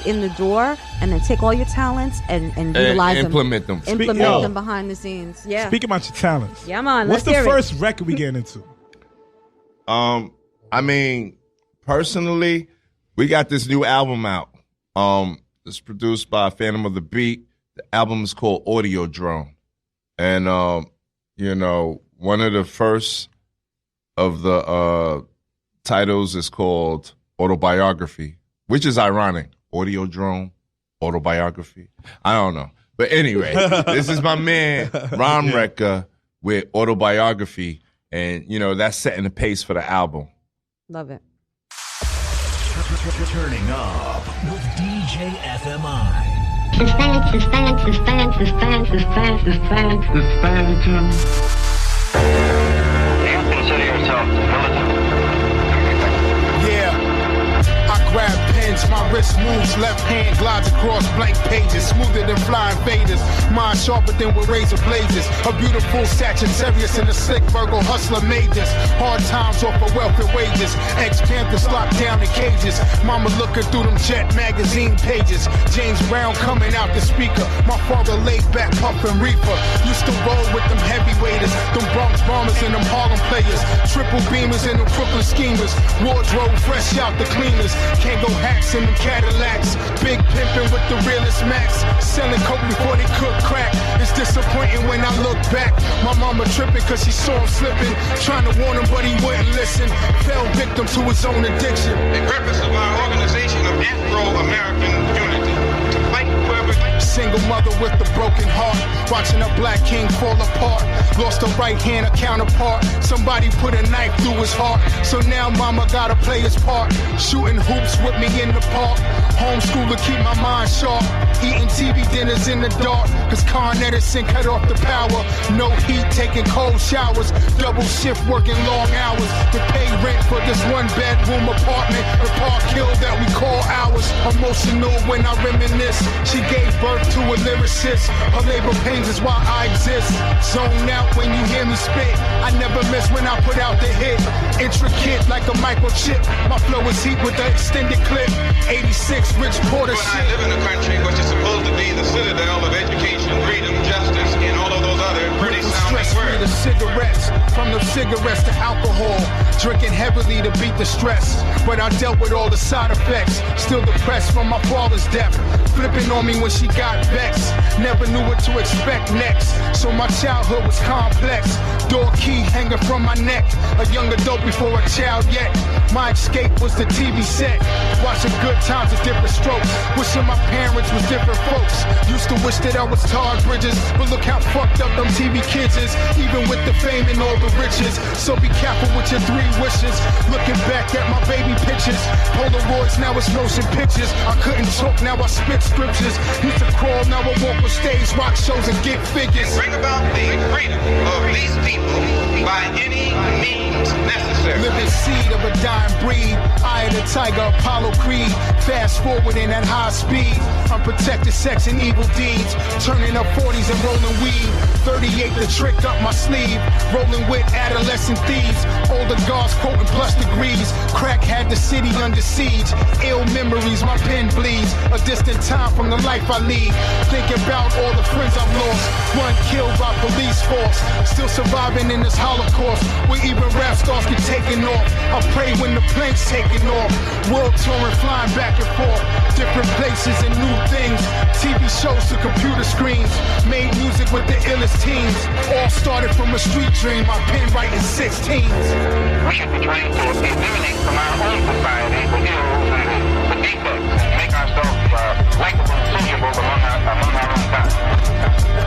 in the door, and then take all your talents and utilize them. Implement them. Implement them behind the scenes. Yeah. Speaking about your talents. Yeah, man. What's the first record we getting into? I mean, personally, we got this new album out. It's produced by Fantom of the Beat. The album is called Audio Drone. And, you know, one of the first of the titles is called Autobiography, which is ironic. Audio Drone, Autobiography. I don't know. But anyway, this is my man, Rhyme Rcka, with Autobiography. And, you know, that's setting the pace for the album. Love it. Turning up with DJ FMI. Do you consider yourself militant? Yeah, I grab pens, my wrist moves, left hand glides across blank pages, smoother than flying Vaders, mind sharper than with razor blazes. A beautiful Sagittarius in a slick Virgo hustler made this. Hard times off of wealth and wages. Ex-Panthers locked down in cages. Mama looking through them Jet magazine pages. James Brown coming out the speaker. My father laid back puffin' reefer. Used to roll with them heavyweighters, them Bronx bombers and them Harlem players. Triple beamers and them Brooklyn schemers. Wardrobe fresh out the cleaners. Can't go hacks in them Cadillacs. Big pimpin' with the realest max. Selling coke before they cook crack. It's disappointing when I look back. My mama tripping cause she saw him slipping. Trying to warn him but he wouldn't listen. Fell victim to his own addiction. The purpose of our organization of Afro-American unity. To fight whoever... Single mother with a broken heart. Watching a black king fall apart. Lost a right hand, a counterpart. Somebody put a knife through his heart. So now mama gotta play his part. Shooting hoops with me in the park. Homeschool to keep my mind sharp. Eating TV dinners in the dark. Cause Con Edison cut off the power. No heat, taking cold showers. Double shift, working long hours. To pay rent for this one bedroom apartment. The park hill that we call ours. Emotional when I reminisce. She gave birth to a lyricist. Her labor pains is why I exist. Zone out when you hear me spit. I never miss when I put out the hit. Intricate like a microchip. My flow is heat with the extended clip. 86 Rich Porter shit. I live in a country which is supposed to be the citadel of education, freedom, justice, and all of those other pretty sounding words. The cigarettes, from the cigarettes to alcohol. Drinking heavily to beat the stress. But I dealt with all the side effects. Still depressed from my father's death. Flipping on me when she got vexed. Never knew what to expect next. So my childhood was complex. Door key hanging from my neck. A young adult before a child yet. My escape was the TV set. Watching good times with different strokes. Wishing my parents was different folks. Used to wish that I was Todd Bridges. But look how fucked up them TV kids is. Even with the fame and all the riches. So be careful with your 3 wishes. Looking back at my baby pictures. Polaroids, now it's motion pictures. I couldn't talk, now I spit scriptures. Used to crawl, now I walk on stage, rock shows and get figures. Bring about the freedom of these people by any means necessary. Living seed of a dying breed. Eye of the tiger, Apollo Creed. Fast forwarding at high speed. Unprotected sex and evil deeds. Turning up 40s and rolling weed. 38 the trick up my sleeve. Rolling with adolescent thieves. Older guards quoting plus degrees. Crack had the city under siege. Ill memories, my pen bleeds. A distant time from the life I lead. Thinking about all the friends I've lost. One killed by police force. Still surviving in this Holocaust. Where even rap stars get taken off. I pray when the plane's taking off. World touring, flying back and forth. Different places and new things. TV shows to computer screens. Made music with the illest teams. All started from a street dream. My pen writing 16s. We should be trying to eliminate from our own society the ills and the defects and make ourselves likable and sociable among our own kind.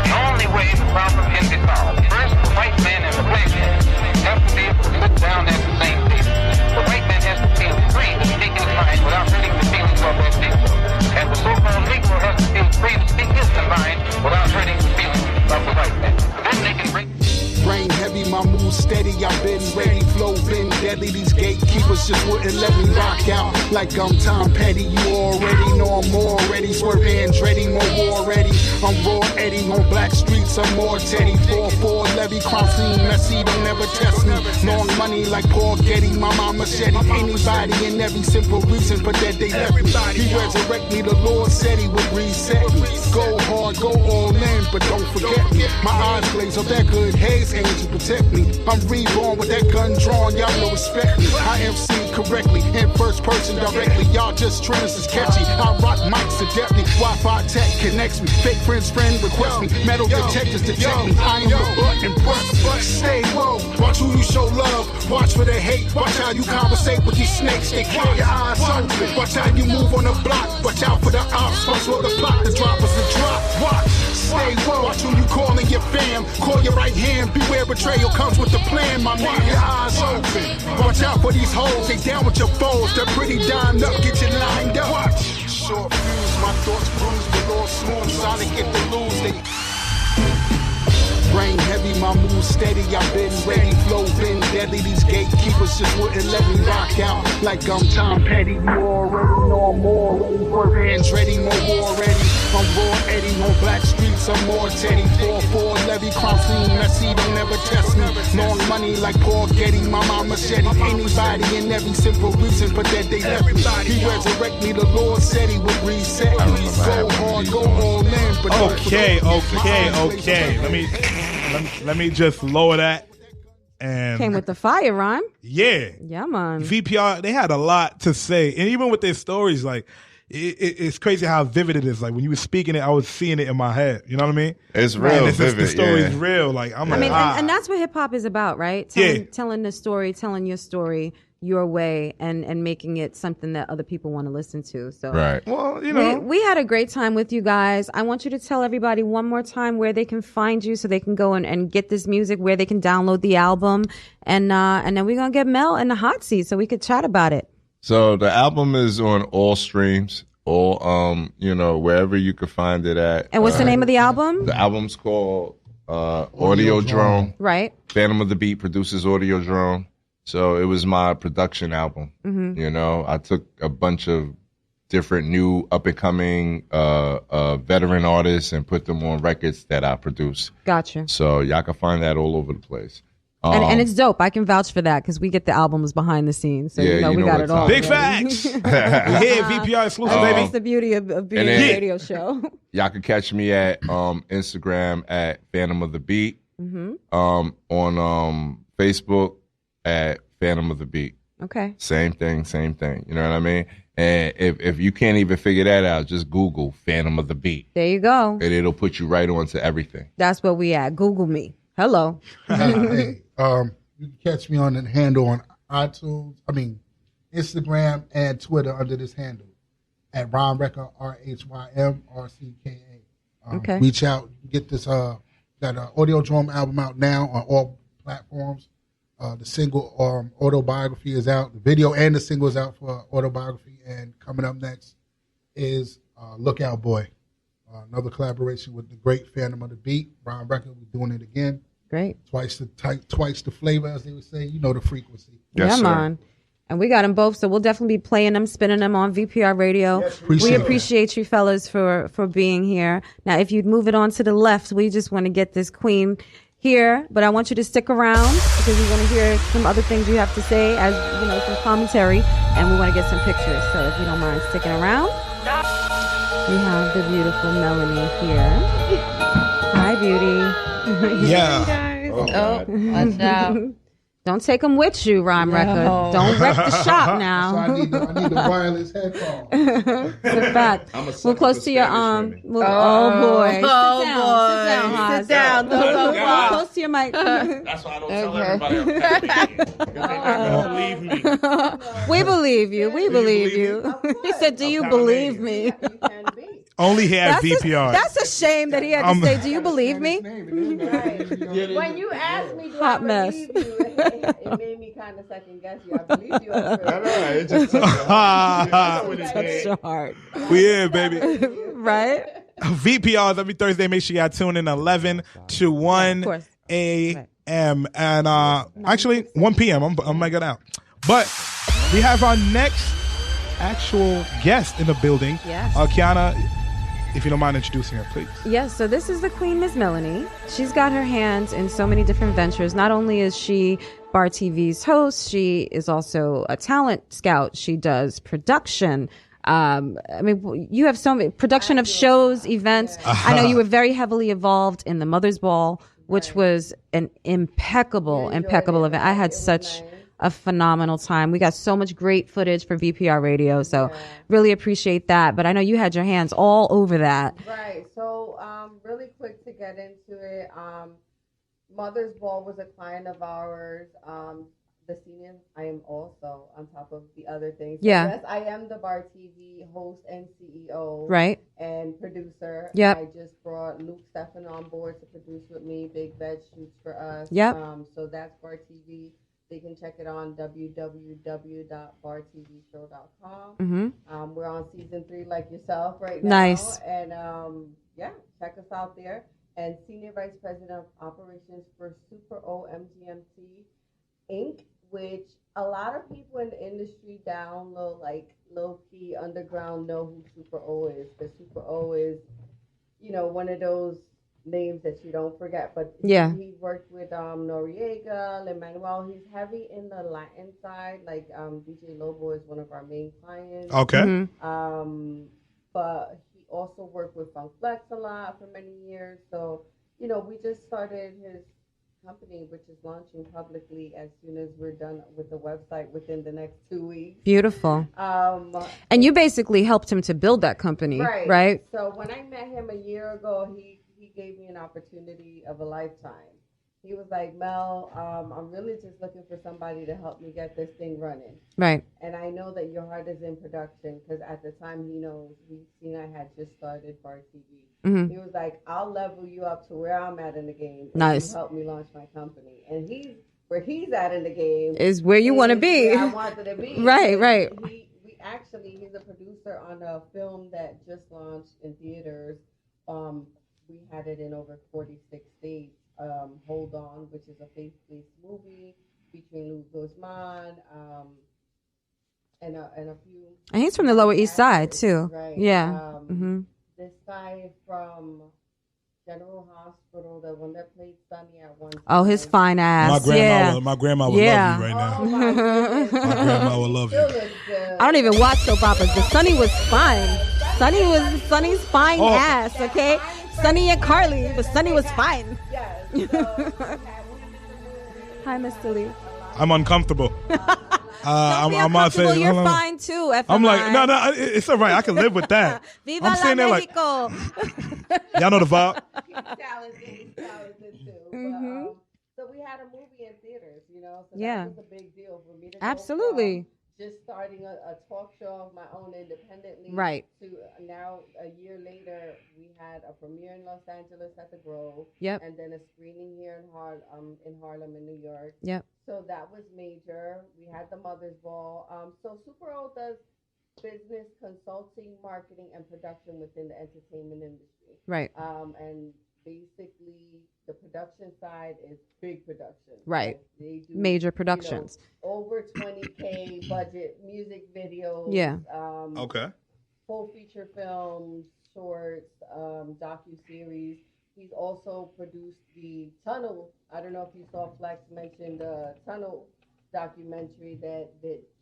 The only way the problem can be solved. First, the white man and the black man have to be able to sit down at the same table. The white man has to feel free to speak his mind without hurting the feelings of that Negro. And the so-called Negro has to feel free to speak his mind without hurting the feelings of the white man. Then they can bring... Brain heavy, my mood steady, I've been ready, flow been deadly. These gatekeepers just wouldn't let me rock out like I'm Tom Petty. You already know I'm already swerving, Andretti, more war ready. I'm raw Eddie on black streets, I'm more Teddy. 4-4 levy, crime scene messy, don't never test me. Long money like Paul Getty, my mama machete. Anybody and every simple reason, but that they left me. He resurrect me, the Lord said he would reset me. Go hard, go all in, but don't forget me. My eyes glaze off that good haze, angel protect me. I'm reborn with that gun drawn, y'all know respect me. I MC correctly, in first person directly. Y'all just trends is catchy. I rock mics adeptly. Wi-Fi tech connects me. Fake friends request me. Metal detectors detect me. I am the button press. Stay low, watch who you show love. Watch for the hate, watch how you conversate with these snakes. They keep your eyes open. Watch how you move on the block. Watch out for the ops. Watch for the plot. The drop is a drop. Watch. Stay low. Watch who you calling your fam. Call your right hand. Beware betrayal comes with the plan. My man, your eyes open. Watch out for these hoes. They down with your foes. They're pretty dined up. Get you lined up. Watch. Short fuse. My thoughts bruised. But all smooth. Sonic get the lose. They brain heavy, my mood steady. I've been ready, flow been deadly. These gatekeepers just wouldn't let me rock out like I'm Tom Petty. You already know I'm more ready for hands ready, more war ready. I'm raw Eddie on black streets. I'm more Teddy. 4-4 levy, crime scene messy. Don't ever test me. Long money like Paul Getty. My mama machete. Anybody and every simple reason, but that they left me. He resurrect me. The Lord said he would reset me. Go hard, go all in. But okay. Let me just lower that. And came with the fire, Rhyme. Yeah. Yeah, man. VPR, they had a lot to say. And even with their stories, like, it's crazy how vivid it is. Like, when you were speaking it, I was seeing it in my head. You know what I mean? It's real vivid. The story's real. Like, I'm like, and that's what hip-hop is about, right? Telling the story, telling your story your way, and making it something that other people want to listen to. So, right. Well, you know, we had a great time with you guys. I want you to tell everybody one more time where they can find you, so they can go and get this music, where they can download the album, and then we're gonna get Mel in the hot seat so we could chat about it. So the album is on all streams, all wherever you could find it at. And what's the name of the album? The album's called Audio Drone. Right. Phantom of the Beat produces Audio Drone. So it was my production album. Mm-hmm. You know, I took a bunch of different new up-and-coming veteran artists and put them on records that I produced. Gotcha. So y'all can find that all over the place. And it's dope. I can vouch for that because we get the albums behind the scenes. So, we got it all. Big facts. Yeah, VPR exclusive, baby. That's the beauty of being a radio show. Y'all can catch me at Instagram at Phantom of the Beat. Mm-hmm. On Facebook at Phantom of the Beat. Okay. Same thing. You know what I mean? And if you can't even figure that out, just Google Phantom of the Beat. There you go. And it'll put you right on to everything. That's where we at. Google me. Hello. Hey, you can catch me on the handle on iTunes, Instagram and Twitter under this handle at Rhyme Rcka, RHYM RCKA. Reach out, get this got an Audio Drone album out now on all platforms. The single Autobiography is out. The video and the single is out for Autobiography. And coming up next is Lookout Boy. Another collaboration with the great Phantom of the Beat, Rhyme Rcka. We're doing it again. Great. Twice the flavor, as they would say. You know the frequency. Yes, yeah, man. And we got them both, so we'll definitely be playing them, spinning them on VPR Radio. Yes, we appreciate you fellas for being here. Now, if you'd move it on to the left, we just want to get this queen here, but I want you to stick around because we want to hear some other things you have to say, as you know, some commentary, and we want to get some pictures. So if you don't mind sticking around. We have the beautiful Melanie here. Hi, beauty. Yeah. Oh, watch out. Don't take them with you, Rhyme Rcka. Don't wreck the shop now. So I need the wireless headphones. It's a fact. We're close to your oh boy. Sit down, Haas. Sit down. We're close to your mic. That's why I don't tell everybody I'm Canadian. Because they're not going to believe me. We believe you. We believe you. He said, "Do you believe me?" Only here at VPR. That's a shame that he had to say, "Do you believe me?" When you asked me, hot mess. It made me kind of second guess you. I believe you. It just touched your heart. We in, baby. Right? VPRs every Thursday. Make sure y'all tune in 11 to 1 a.m. And actually 1 p.m. I'm making it out. But we have our next actual guest in the building. Yes. Qiana, if you don't mind introducing her, please. Yes, so this is the Queen, Miss Melanie. She's got her hands in so many different ventures. Not only is she Bar TV's host, she is also a talent scout. She does production. I mean, you have so many production of shows, events. I know you were very heavily involved in the Mother's Ball, which was an impeccable event. I had such a phenomenal time. We got so much great footage for VPR radio, so really appreciate that. But I know you had your hands all over that. Right. So really quick to get into it, Mother's Ball was a client of ours. The senior, I am also on top of the other things. So Yeah. yes, I am the Bar TV host and CEO. Right. And producer. Yep. I just brought Luke Stefan on board to produce with me. Big Bed shoots for us. Yep. So that's Bar TV. They can check it on www.bartvshow.com. Mm-hmm. We're on season 3 like yourself right now. Nice. And check us out there. And Senior Vice President of Operations for Super O MGMT Inc., which a lot of people in the industry down low, like low-key underground, know who Super O is. Because Super O is, one of those names that you don't forget. But he worked with Noriega, Lin-Manuel. He's heavy in the Latin side. Like DJ Lobo is one of our main clients. Okay. Mm-hmm. But he also worked with Funk Flex a lot for many years. So, we just started his company, which is launching publicly as soon as we're done with the website within the next 2 weeks. Beautiful. And you basically helped him to build that company, right? So when I met him a year ago, he gave me an opportunity of a lifetime. He was like, Mel, I'm really just looking for somebody to help me get this thing running. Right. And I know that your heart is in production, because at the time he's seen I had just started Bar TV. Mm-hmm. He was like, I'll level you up to where I'm at in the game. And Nice. you help me launch my company. And where he's at in the game is where you want to be. Where I wanted to be. Right, right. He's a producer on a film that just launched in theaters. We had it in over 46 states. Hold On, which is a faith-based movie featuring Lou Guzman, and a few. And he's from the Lower East Side too. Right. Yeah. This guy from General Hospital, the one that played Sonny at one time. Oh, his fine ass. My grandma would love you right now. Oh, my goodness. My grandma would love you. I don't even watch soap operas, but Sonny was fine. Sonny's fine ass, okay? Sonny and Carly, but Sonny was fine. Hi, Miss Silly. I'm uncomfortable. I'm not saying you're fine too. FMI. I'm like, no, it's all right. I can live with that. Viva I'm sitting la there Mexico. like, y'all know the vibe. He's talented too. Mm-hmm. So we had a movie in theaters, so Yeah. that was a big deal for me to Absolutely. go from just starting a talk show of my own independently, Right. to now a year later we had a premiere in Los Angeles at the Grove, Yep. and then a screening here in Harlem in New York. Yep. So that was major. We had the Mother's Ball. So Super O does business consulting, marketing, and production within the entertainment industry. Right. And basically the production side is big production. Right. They do, Major productions. Over 20K budget music videos. Yeah. Okay. Full feature films, shorts, docu-series. He's also produced the Tunnel. I don't know if you saw Flex mention the Tunnel documentary that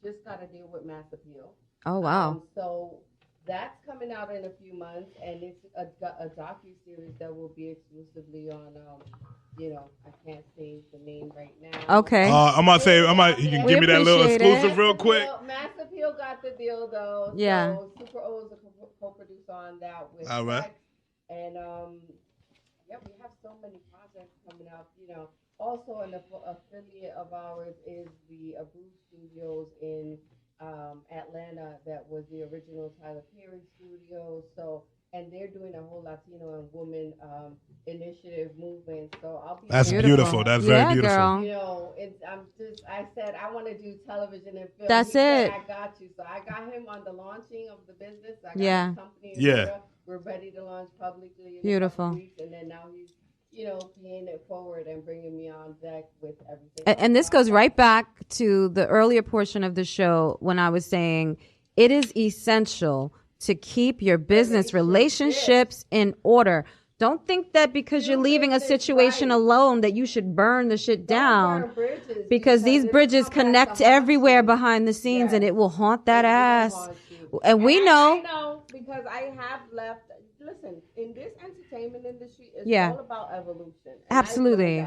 just got a deal with Mass Appeal. Oh, wow. So that's coming out in a few months, and it's a docu-series that will be exclusively on, I can't say the name right now. Okay. I'm going to say, you can give me that little exclusive real quick. Mass Appeal got the deal, though. Yeah. So Super O is a co-producer on that with All right. Flex. And, we have so many projects coming out, Also, an affiliate of ours is the Bruce Studios in Atlanta. That was the original Tyler Perry studio. So, and they're doing a whole Latino and woman initiative movement. So I'll be. That's beautiful. That's very beautiful. Girl. I said I want to do television and film. That's it. I got you. So I got him on the launching of the business. I got Yeah. his company. We're ready to launch publicly. In Beautiful. A couple weeks, and then now he's, paying it forward and bringing me on deck with everything. And this goes right back to the earlier portion of the show when I was saying it is essential to keep your business relationships in order. Don't think that because you're leaving a situation alone that you should burn the shit down, because these bridges connect everywhere behind the scenes, and it will haunt that ass And we I know. know because I have left. Listen, in this entertainment industry, it's Yeah. all about evolution. And Absolutely.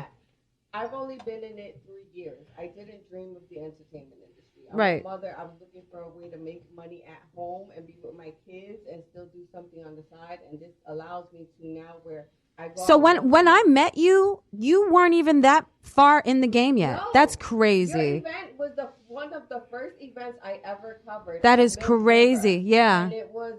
I've only been in it 3 years. I didn't dream of the entertainment industry. I'm Right. a mother. I was looking for a way to make money at home and be with my kids and still do something on the side. And this allows me to now where I go. So out when I met you, you weren't even that far in the game yet. No. That's Your crazy. event was one of the first events I ever covered. That at is Mills crazy. River. Yeah. And it was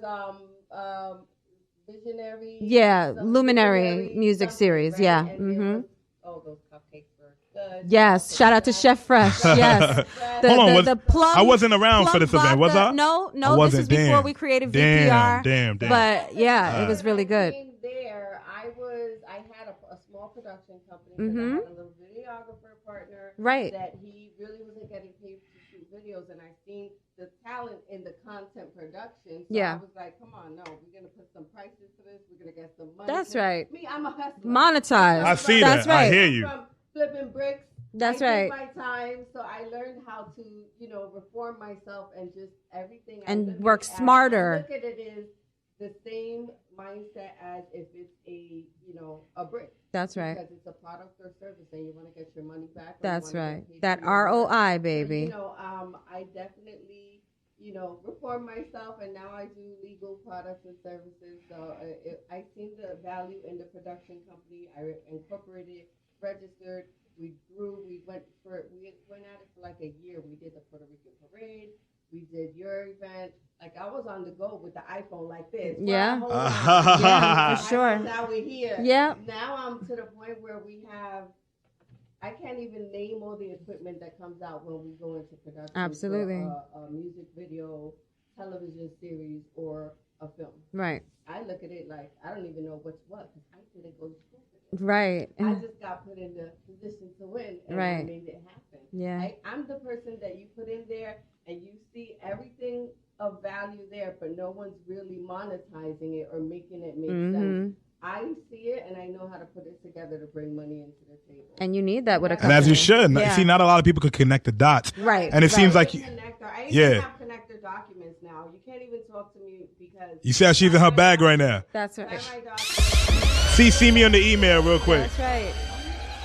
Visionary. Yeah, some Luminary Visionary music something, series. right? Yeah. And it Mm-hmm. was, those cupcakes were good. Yes. Shout out to Chef Fresh. Yes. Hold on, plum, I wasn't around for plum this event, was vodka- I? No, I no. This wasn't. is before Damn. we created VPR. Damn. But yeah, it was really good. There, I had a small production company. Mhm. I had a little videographer partner. Right. That he really wasn't getting paid to shoot videos, and I seen the talent in the content production. So Yeah. I was like, come on, no, we're gonna put some prices to this. We're gonna get some money. That's right. Me, I'm a hustler. Monetize. I see That's that. I right. hear you. From flipping bricks. That's I right. did my time, so I learned how to, reform myself and just everything. And I look work at it smarter. I look at it as the same mindset as if it's a brick. That's right. Because it's a product or service, and you want to get your money back. or you That's wanna right. get paid That for your work. ROI, So, baby. I definitely, reformed myself, and now I do legal products and services. So I seen the value in the production company. I incorporated, registered. We grew. We went at it for like a year. We did the Puerto Rican parade. We did your event. Like I was on the go with the iPhone like this. Yeah. Well, Yeah, for sure. Now we're here. Yeah. Now I'm to the point where we have. I can't even name all the equipment that comes out when we go into production. Absolutely. For a music video, television series, or a film. Right. I look at it like I don't even know what's what because I didn't go to school for this. Right. I just got put in the position to win, and I Right. made it happen. Yeah. I'm the person that you put in there, and you see everything of value there, but no one's really monetizing it or making it make sense. I see it, and I know how to put it together to bring money into the table. And you need that with a And company. as you should. Yeah. See, not a lot of people could connect the dots. Right. And it seems like, I even yeah. have connector documents now. You can't even talk to me because You see how she's in her bag right now. That's right. See me on the email real quick. That's right.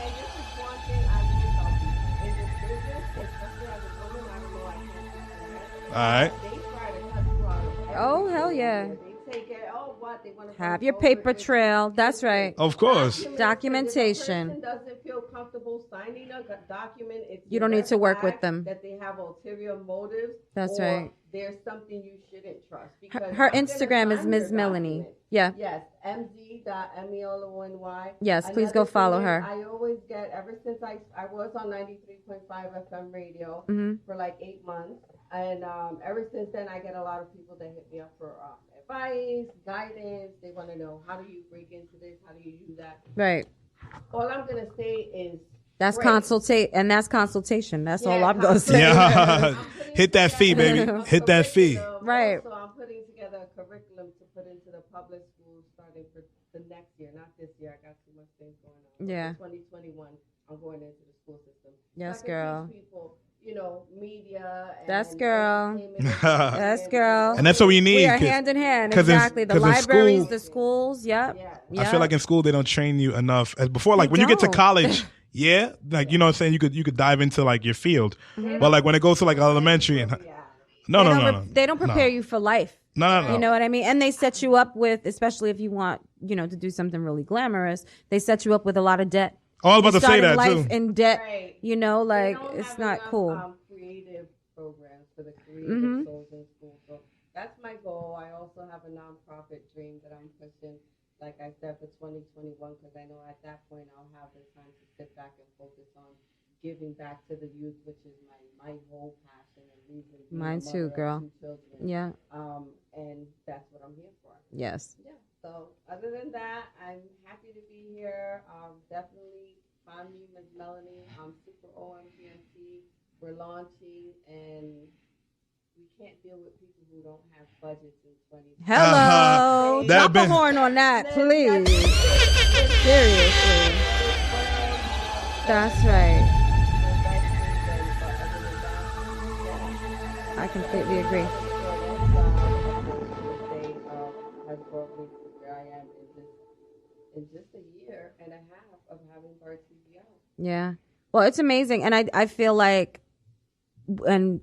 And this is one thing I will tell people. In this business, especially as a woman, I know I can't do that. All right. They try to cut you out of Oh, hell yeah. They take it, what? They want to Have your paper trail. That's right. Of course. Documentation. If a person doesn't feel comfortable signing a document, it's You don't need to work with them. that they have ulterior motives. That's or right. There's something you shouldn't trust. Because Her I'm gonna Instagram is sign Ms. your Melanie. document. Yeah. Yes, md.melony. Yes, please go follow her. I always get, ever since I was on 93.5 FM radio Mhm. for like 8 months. And ever since then, I get a lot of people that hit me up for advice, guidance. They want to know, how do you break into this? How do you do that? Right. All I'm going to say is That's great. that's consultation. That's all Yeah, I'm going to say. Yeah. Hit that fee, baby. Hit that fee. Right. So I'm putting together a curriculum to put into the public schools starting for the next year, not this year. I got too much things going on. Yeah. For 2021, I'm going into the school system. Yes, So I can girl. teach people, media. And That's girl. entertainment. That's girl. And that's what we need. We are hand in hand. 'cause in- Exactly. The 'cause in libraries, school- the schools. Yep. I feel like in school they don't train you enough. As before, like They when you get to don't. college, yeah, like you know what I'm saying, you could dive into like your field. Mhm. But like when it goes to like elementary and no, They don't prepare you for life. No. You know what I mean? And they set you up with, especially if you want, to do something really glamorous, they set you up with a lot of debt. Oh, I was about You're to say starting that, life too. in debt. Right. Like They don't it's have not enough, cool. Creative programs for the creative Mhm. souls in school. So that's my goal. I also have a nonprofit dream that I'm pushing, like I said, for 2021, because I know at that point I'll have the time to sit back and focus on giving back to the youth, which is my whole passion and reason. being a Mine mother too, of girl. 2 children. Yeah. And that's what I'm here for. Yes. Yeah. So other than that, I'm happy to be here. Definitely find me, Ms. Melanie. I'm Super OMGMT. We're launching, and we can't deal with people who don't have budgets in 2020. Hello. That Drop been- a horn on that, please. Seriously. That's right. I completely agree. has brought me to where I am in just a year and a half of having Bar TV out. Yeah. Well, it's amazing. And I feel like, and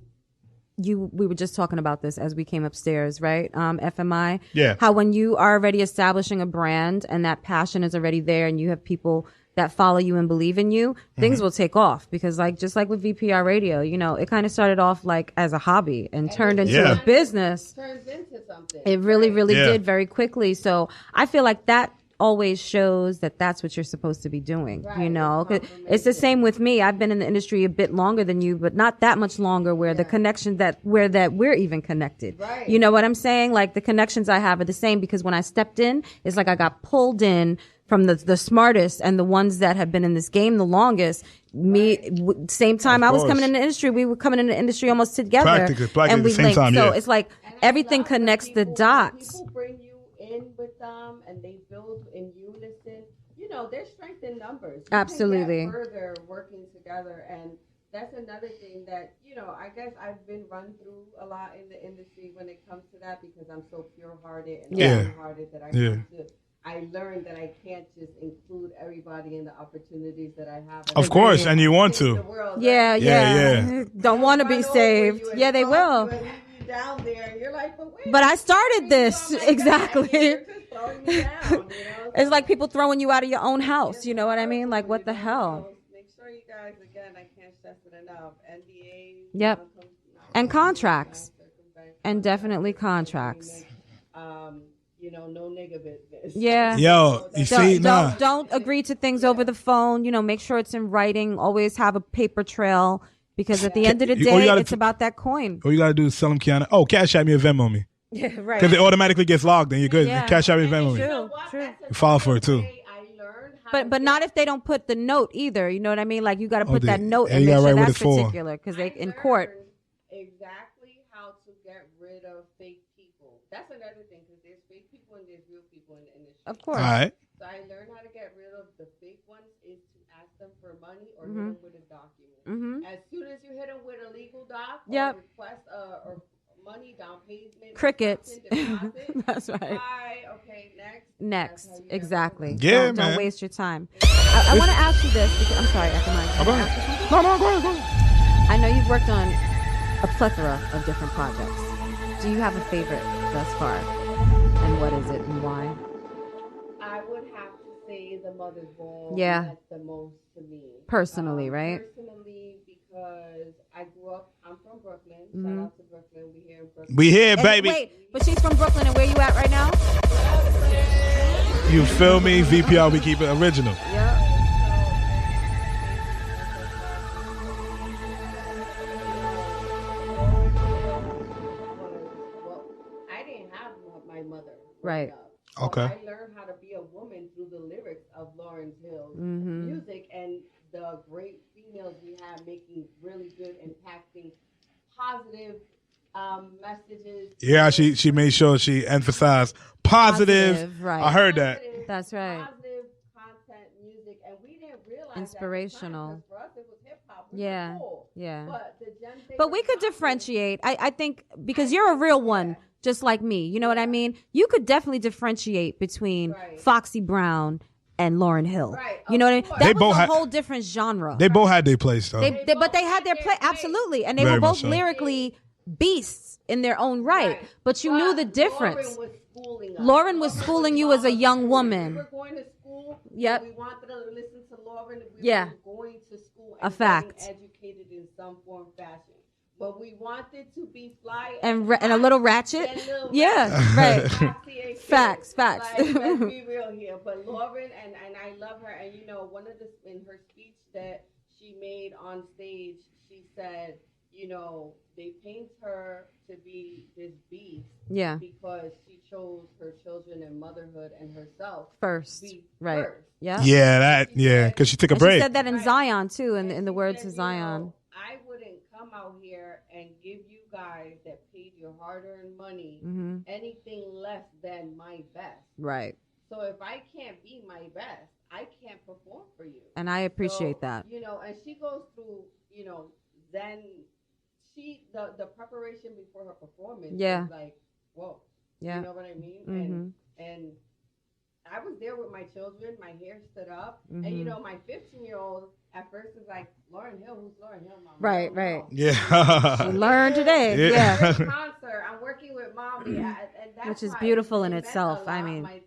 we were just talking about this as we came upstairs, right? FMI. Yeah. How when you are already establishing a brand and that passion is already there and you have people that follow you and believe in you, things will take off because just like with VPR radio, it kind of started off like as a hobby and turned into a business. Turns into something. It really, really did very quickly. So I feel like that always shows that that's what you're supposed to be doing, right. It's the same with me. I've been in the industry a bit longer than you, but not that much longer where the connection that we're even connected. Right. You know what I'm saying? Like the connections I have are the same because when I stepped in, it's like I got pulled in from the smartest and the ones that have been in this game the longest. Same time I was coming in the industry, we were coming in the industry almost together. Practically and we at the same linked. time, So it's like everything connects the dots. People bring you in with them and they build in unison. There's strength in numbers. Absolutely. You can get further working together, and that's another thing that I guess I've been run through a lot in the industry when it comes to that because I'm so pure-hearted and open-hearted that I learned that I can't just include everybody in the opportunities that I have. Of course, and you want to. Yeah. Don't want to be saved. Yeah, they will. Down there, and you're like, but I started this exactly. It's like people throwing you out of your own house. You know what I mean? Like, what the hell? Make sure you guys, again, I can't stress it enough. NDAs. Yep. And contracts. And definitely contracts. No nigga business. Yeah. Yo, you see, don't agree to things over the phone. Make sure it's in writing. Always have a paper trail. Because at the end of the day, it's about that coin. All you got to do is sell them Qiana. Oh, Cash App me or Venmo me. Yeah, right. Because it automatically gets logged and you're good. Yeah. Cash App me or Venmo me. True. You follow for it too. But not if they don't put the note either. You know what I mean? Like you got to put that note in you there. gotta write what That's it's for. particular because they in court. Exactly how to get rid of fake people. That's another thing because there's fake people and there's real people in the industry. Of course. All right. So I learned how to get rid of the fake ones is to ask them for money or hit them with a document. As soon as you hit them with a legal doc or request or money down payment. Crickets. That's right. Okay, next. Exactly. Yeah, don't waste your time. I want to ask you this. Because, I'm sorry, go ahead. No, go ahead. I know you've worked on a plethora of different projects. Do you have a favorite thus far? And what is it and why? I would have to say the Mother's Ball. Yeah. That's the most to me. Personally, right? Personally, because I grew up, I'm from Brooklyn. Shout out to Brooklyn. We here in Brooklyn. We here, baby. Wait, but she's from Brooklyn, and where you at right now? You feel me? VPR, we keep it original. Yeah. I didn't have my mother. Right. Okay. I learned how to be a woman through the lyrics of Lauryn Hill's music and the great females we have making really good, impacting, positive messages. Yeah, she made sure she emphasized positive. Right. I heard that. That's right. Positive content, music, and we didn't realize inspirational. For us, it was hip hop. Yeah. Cool. Yeah. But we could differentiate. I think because you're a real one. Just like me, you know what I mean? You could definitely differentiate between Foxy Brown and Lauryn Hill. Right. You know what I mean? They That both was a had- whole different genre. They both had their place, though. But they had their play, absolutely. And they Very were both much so. lyrically beasts in their own right. But you knew the difference. Lauren was schooling us. Lauren was schooling you as a young woman. We were going to school. Yep. We wanted to listen to Lauren. We Yeah. were going to school A and fact. getting educated in some form, fashion. But we wanted to be fly And a little ratchet. and a little Yeah, right. Facts. Like, let's be real here. But Lauren, and I love her. And, one of the, in her speech that she made on stage, she said, they paint her to be this beast. Yeah. Because she chose her children and motherhood and herself. First. Right. First. Yeah. Yeah, because she took a And break. She said that in Zion, too, in the words of Zion. I wouldn't come out here and give you guys that paid your hard-earned money anything less than my best. Right. So if I can't be my best, I can't perform for you. And I appreciate that. And she goes through, then the preparation before her performance Yeah. is like, whoa. Yeah. You know what I mean? Mm-hmm. And I was there with my children. My hair stood up. Mm-hmm. And, my 15-year-old at first was like, Lauryn Hill, who's Lauryn Hill, Mom? Right. Yeah. She learned today. Yeah. Concert. I'm working with Mommy. And that's Which is why beautiful it in meant itself. a I lot. mean. My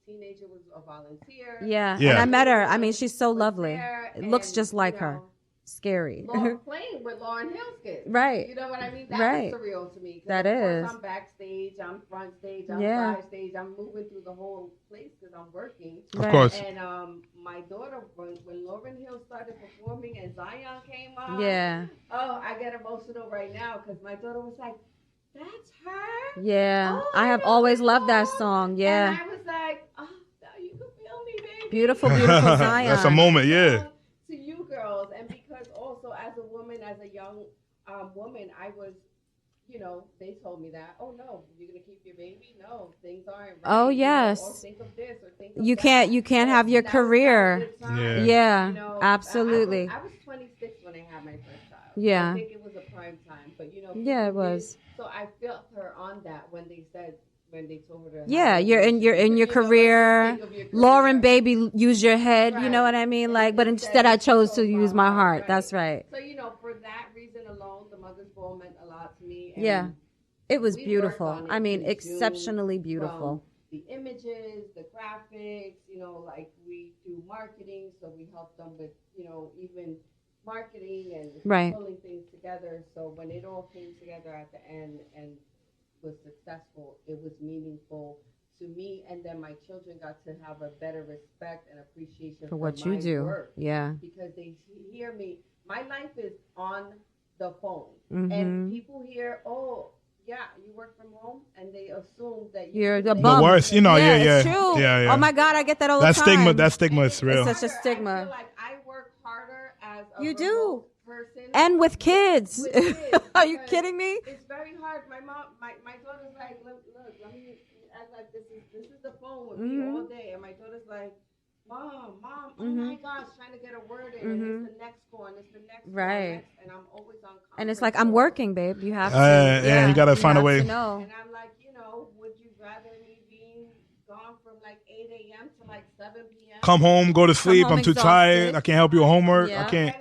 teenager was a volunteer. Yeah. And I met her. I mean, she's so lovely. It looks just like her. Scary. Playing with Lauryn Hill's kids. Right. You know what I mean? That Right. was surreal to me. That of is. course I'm backstage, I'm front stage, I'm Yeah. side stage, I'm moving through the whole place because I'm working. Of course. And my daughter, when Lauryn Hill started performing and Zion came on, Yeah. oh, I get emotional right now because my daughter was like, "That's her." Yeah. Oh, I have always loved that song. Yeah. And I was like, "Oh, you can feel me, baby." Beautiful Zion. That's a moment, yeah. To you girls, and because also as a woman, as a young woman, I was, they told me that, oh no, you're gonna keep your baby? No, things aren't right. Oh, yes. Or think of this or think of You that. can't have your career. Yeah. Absolutely. I was 26 when I had my first child. Yeah. I think it was a prime time, but Yeah, it was. So I felt her on that when they told her. Yeah, you're in your career. Lauren, baby, use your head. You know what I mean? Like, but instead, I chose to use my heart. That's right. So for that reason alone, the Mother's Ball meant a lot to me. And Yeah, it was we beautiful. worked on it I mean, in exceptionally June, beautiful. from the images, the graphics. Like we do marketing, so we help them with even marketing and Right. pulling things together. So when it all came together at the end and was successful, it was meaningful to me, and then my children got to have a better respect and appreciation For what my you do. work. Yeah. Because they hear me. My life is on the phone, Mhm. and people hear, "Oh, yeah, you work from home," and they assume that You're the they- bum. The worst, Yeah, yeah. It's true. Yeah, yeah. Oh my God, I get that all That the time. stigma is real. It's such a stigma. I feel like I work harder as a You do. remote person. And with kids. With kids, Are you because kidding me? It's very hard. My daughter's like, look, let me act like this is the phone with me all day, and my daughter's like, Mom, oh my gosh, trying to get a word in, and it's the next one, it's the next Right. one, and I'm always on. And it's like, I'm working, babe. You have to. Yeah, you gotta find a have way. to know. And I'm like, would you rather me being gone from like 8 a.m. to like 7 p.m.? Come home, go to sleep. home I'm too exhausted. tired. I can't help you with homework. Yeah. I can't.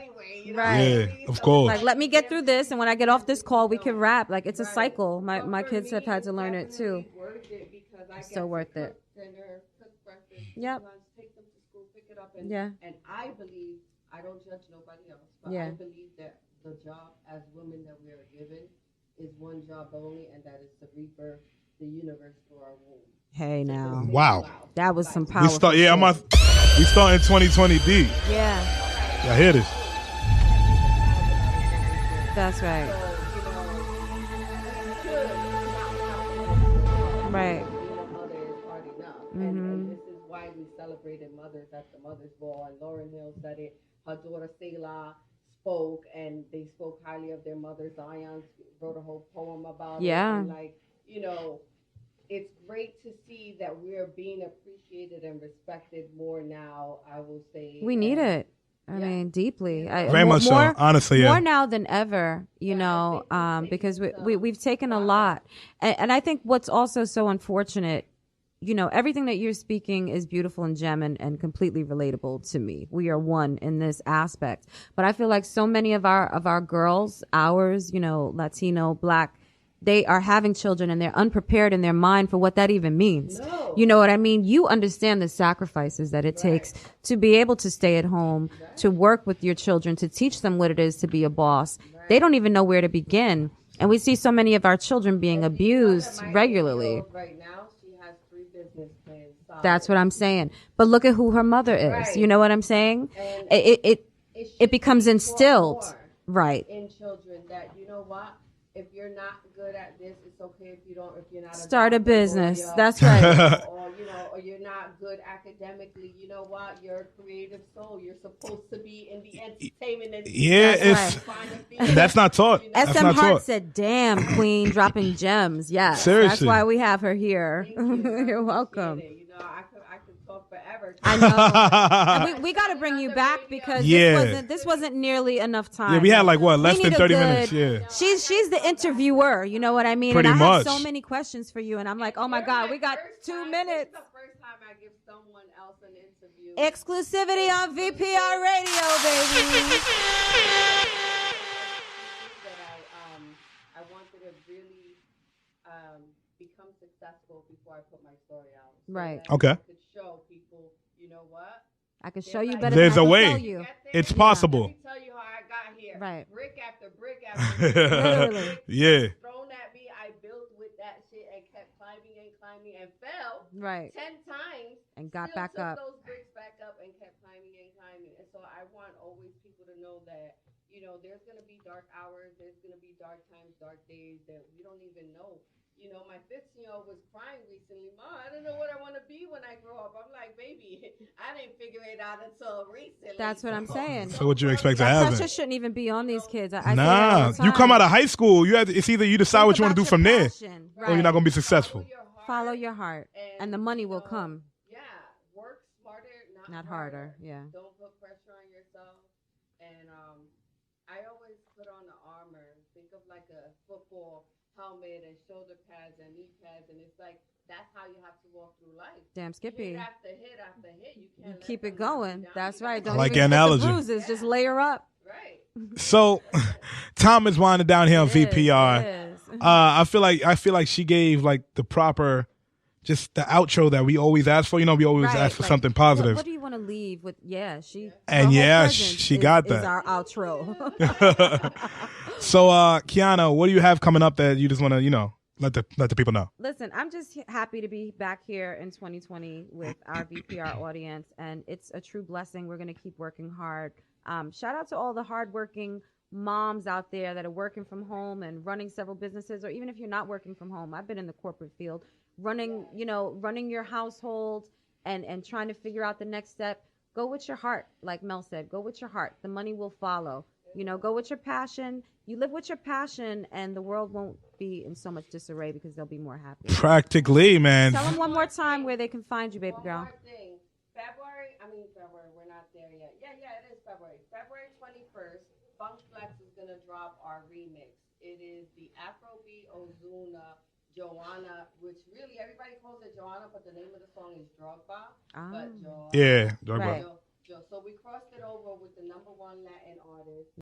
Right. Yeah, of course. Like, let me get through this, and when I get off this call, we can rap. Like, it's a cycle. My kids have had to learn it too. It's so worth it. Dinner, cook breakfast, Yep. lunch, take them to school, pick it up, and Yeah. And I believe, I don't judge nobody else, but Yeah. I believe that the job as women that we are given is one job only, and that is to rebirth the universe through our womb. Hey, now. Wow. That was some We powerful start. Yeah, shit. we start in 2020 deep. Yeah. Y'all hear this? That's right. Right. And this is why we celebrated mothers at the Mother's Ball. And Lauryn Hill said it. Her daughter Selah spoke, and they spoke highly of their mother. Zion wrote a whole poem about Yeah. it. And it's great to see that we're being appreciated and respected more now, I will say. We need it. I mean, deeply. Very much so. Honestly, yeah. More now than ever, because we've taken a lot. And I think what's also so unfortunate, everything that you're speaking is beautiful and gem and completely relatable to me. We are one in this aspect. But I feel like so many of our girls, Latino, Black, they are having children and they're unprepared in their mind for what that even means. No. You know what I mean? You understand the sacrifices that it takes to be able to stay at home, to work with your children, to teach them what it is to be a boss. They don't even know where to begin. And we see so many of our children being abused regularly. Right now, she has 3 business plans. That's what I'm saying. But look at who her mother is. Right. You know what I'm saying? And it becomes instilled. more Right. in children that, you know what, if you're not good at this, it's okay if you're not Start a doctor, business. or That's right. or you're not good academically. You know what? You're a creative soul. You're supposed to be in the entertainment industry. Yeah, that's not taught. That's SM not Hart taught. said, "Damn, Queen, dropping gems." Yes, Seriously. that's why we have her here. You're welcome. I could talk forever I know. And we got to bring you back because this wasn't nearly enough time. Yeah, we had like what, less than 30 minutes. Yeah. She's the interviewer, you know what I mean? Pretty and I much. have so many questions for you, and I'm like, oh my God, we got 2 minutes. This is the first time I give someone else an interview. Exclusivity on VPR Radio, baby. I wanted to really become successful before I put my story out. So right. Okay. I could show people, you know what? I can show you better. There's than a I way. can tell you. It's possible. Let me tell you how I got here. Right. Brick after brick after brick. Literally. Yeah. Thrown at me. I built with that shit and kept climbing and fell. Right. 10 times. And got still back took up. those bricks back up and kept climbing and climbing. And so I want always people to know that, you know, there's going to be dark hours. There's going to be dark times, dark days that we don't even know. You know, my 15-year-old was crying recently. Mom, I don't know what I want to be when I grow up. I'm like, baby, I didn't figure it out until recently. That's what I'm saying. So what you expect to that happen? pressure shouldn't even be on these kids. I say that all Nah, the time. you come out of high school. It's either you decide what you want to do from there, or you're not gonna be successful. Follow your heart, and the money will come. Yeah, work smarter, not harder. Yeah. Don't put pressure on yourself. And I always put on the armor. Think of like a football helmet and shoulder pads and knee pads, and it's like that's how you have to walk through life. Damn, Skippy. Hit after hit after hit. You can't Keep it going. That's right. Don't I like even the get analogy. The bruises. Just layer up. Right. So, time is winding down here on VPR. It is. I feel like she gave like the proper, just the outro that we always ask for. You know, we always ask for something positive. What do you want to leave with? Yeah, she. And her whole she presence got is that. our outro. So, Qiana, what do you have coming up that you just want to, you know, let the people know? Listen, I'm just happy to be back here in 2020 with our VPR audience, and it's a true blessing. We're going to keep working hard. Shout out to all the hardworking moms out there that are working from home and running several businesses, or even if you're not working from home. I've been in the corporate field, running your household and trying to figure out the next step. Go with your heart, like Mel said. Go with your heart. The money will follow. You know, go with your passion. You live with your passion, and the world won't be in so much disarray because they'll be more happy. Practically, man. Tell them one more time where they can find you, baby girl. One more thing. February, we're not there yet. Yeah, it is February. February 21st, Funk Flex is going to drop our remix. It is the Afrobeat Ozuna Joanna, which really everybody calls it Joanna, but the name of the song is Drogba. But Joanna. Yeah, Drogba. Right. So we crossed it over with the #1 Latin artist.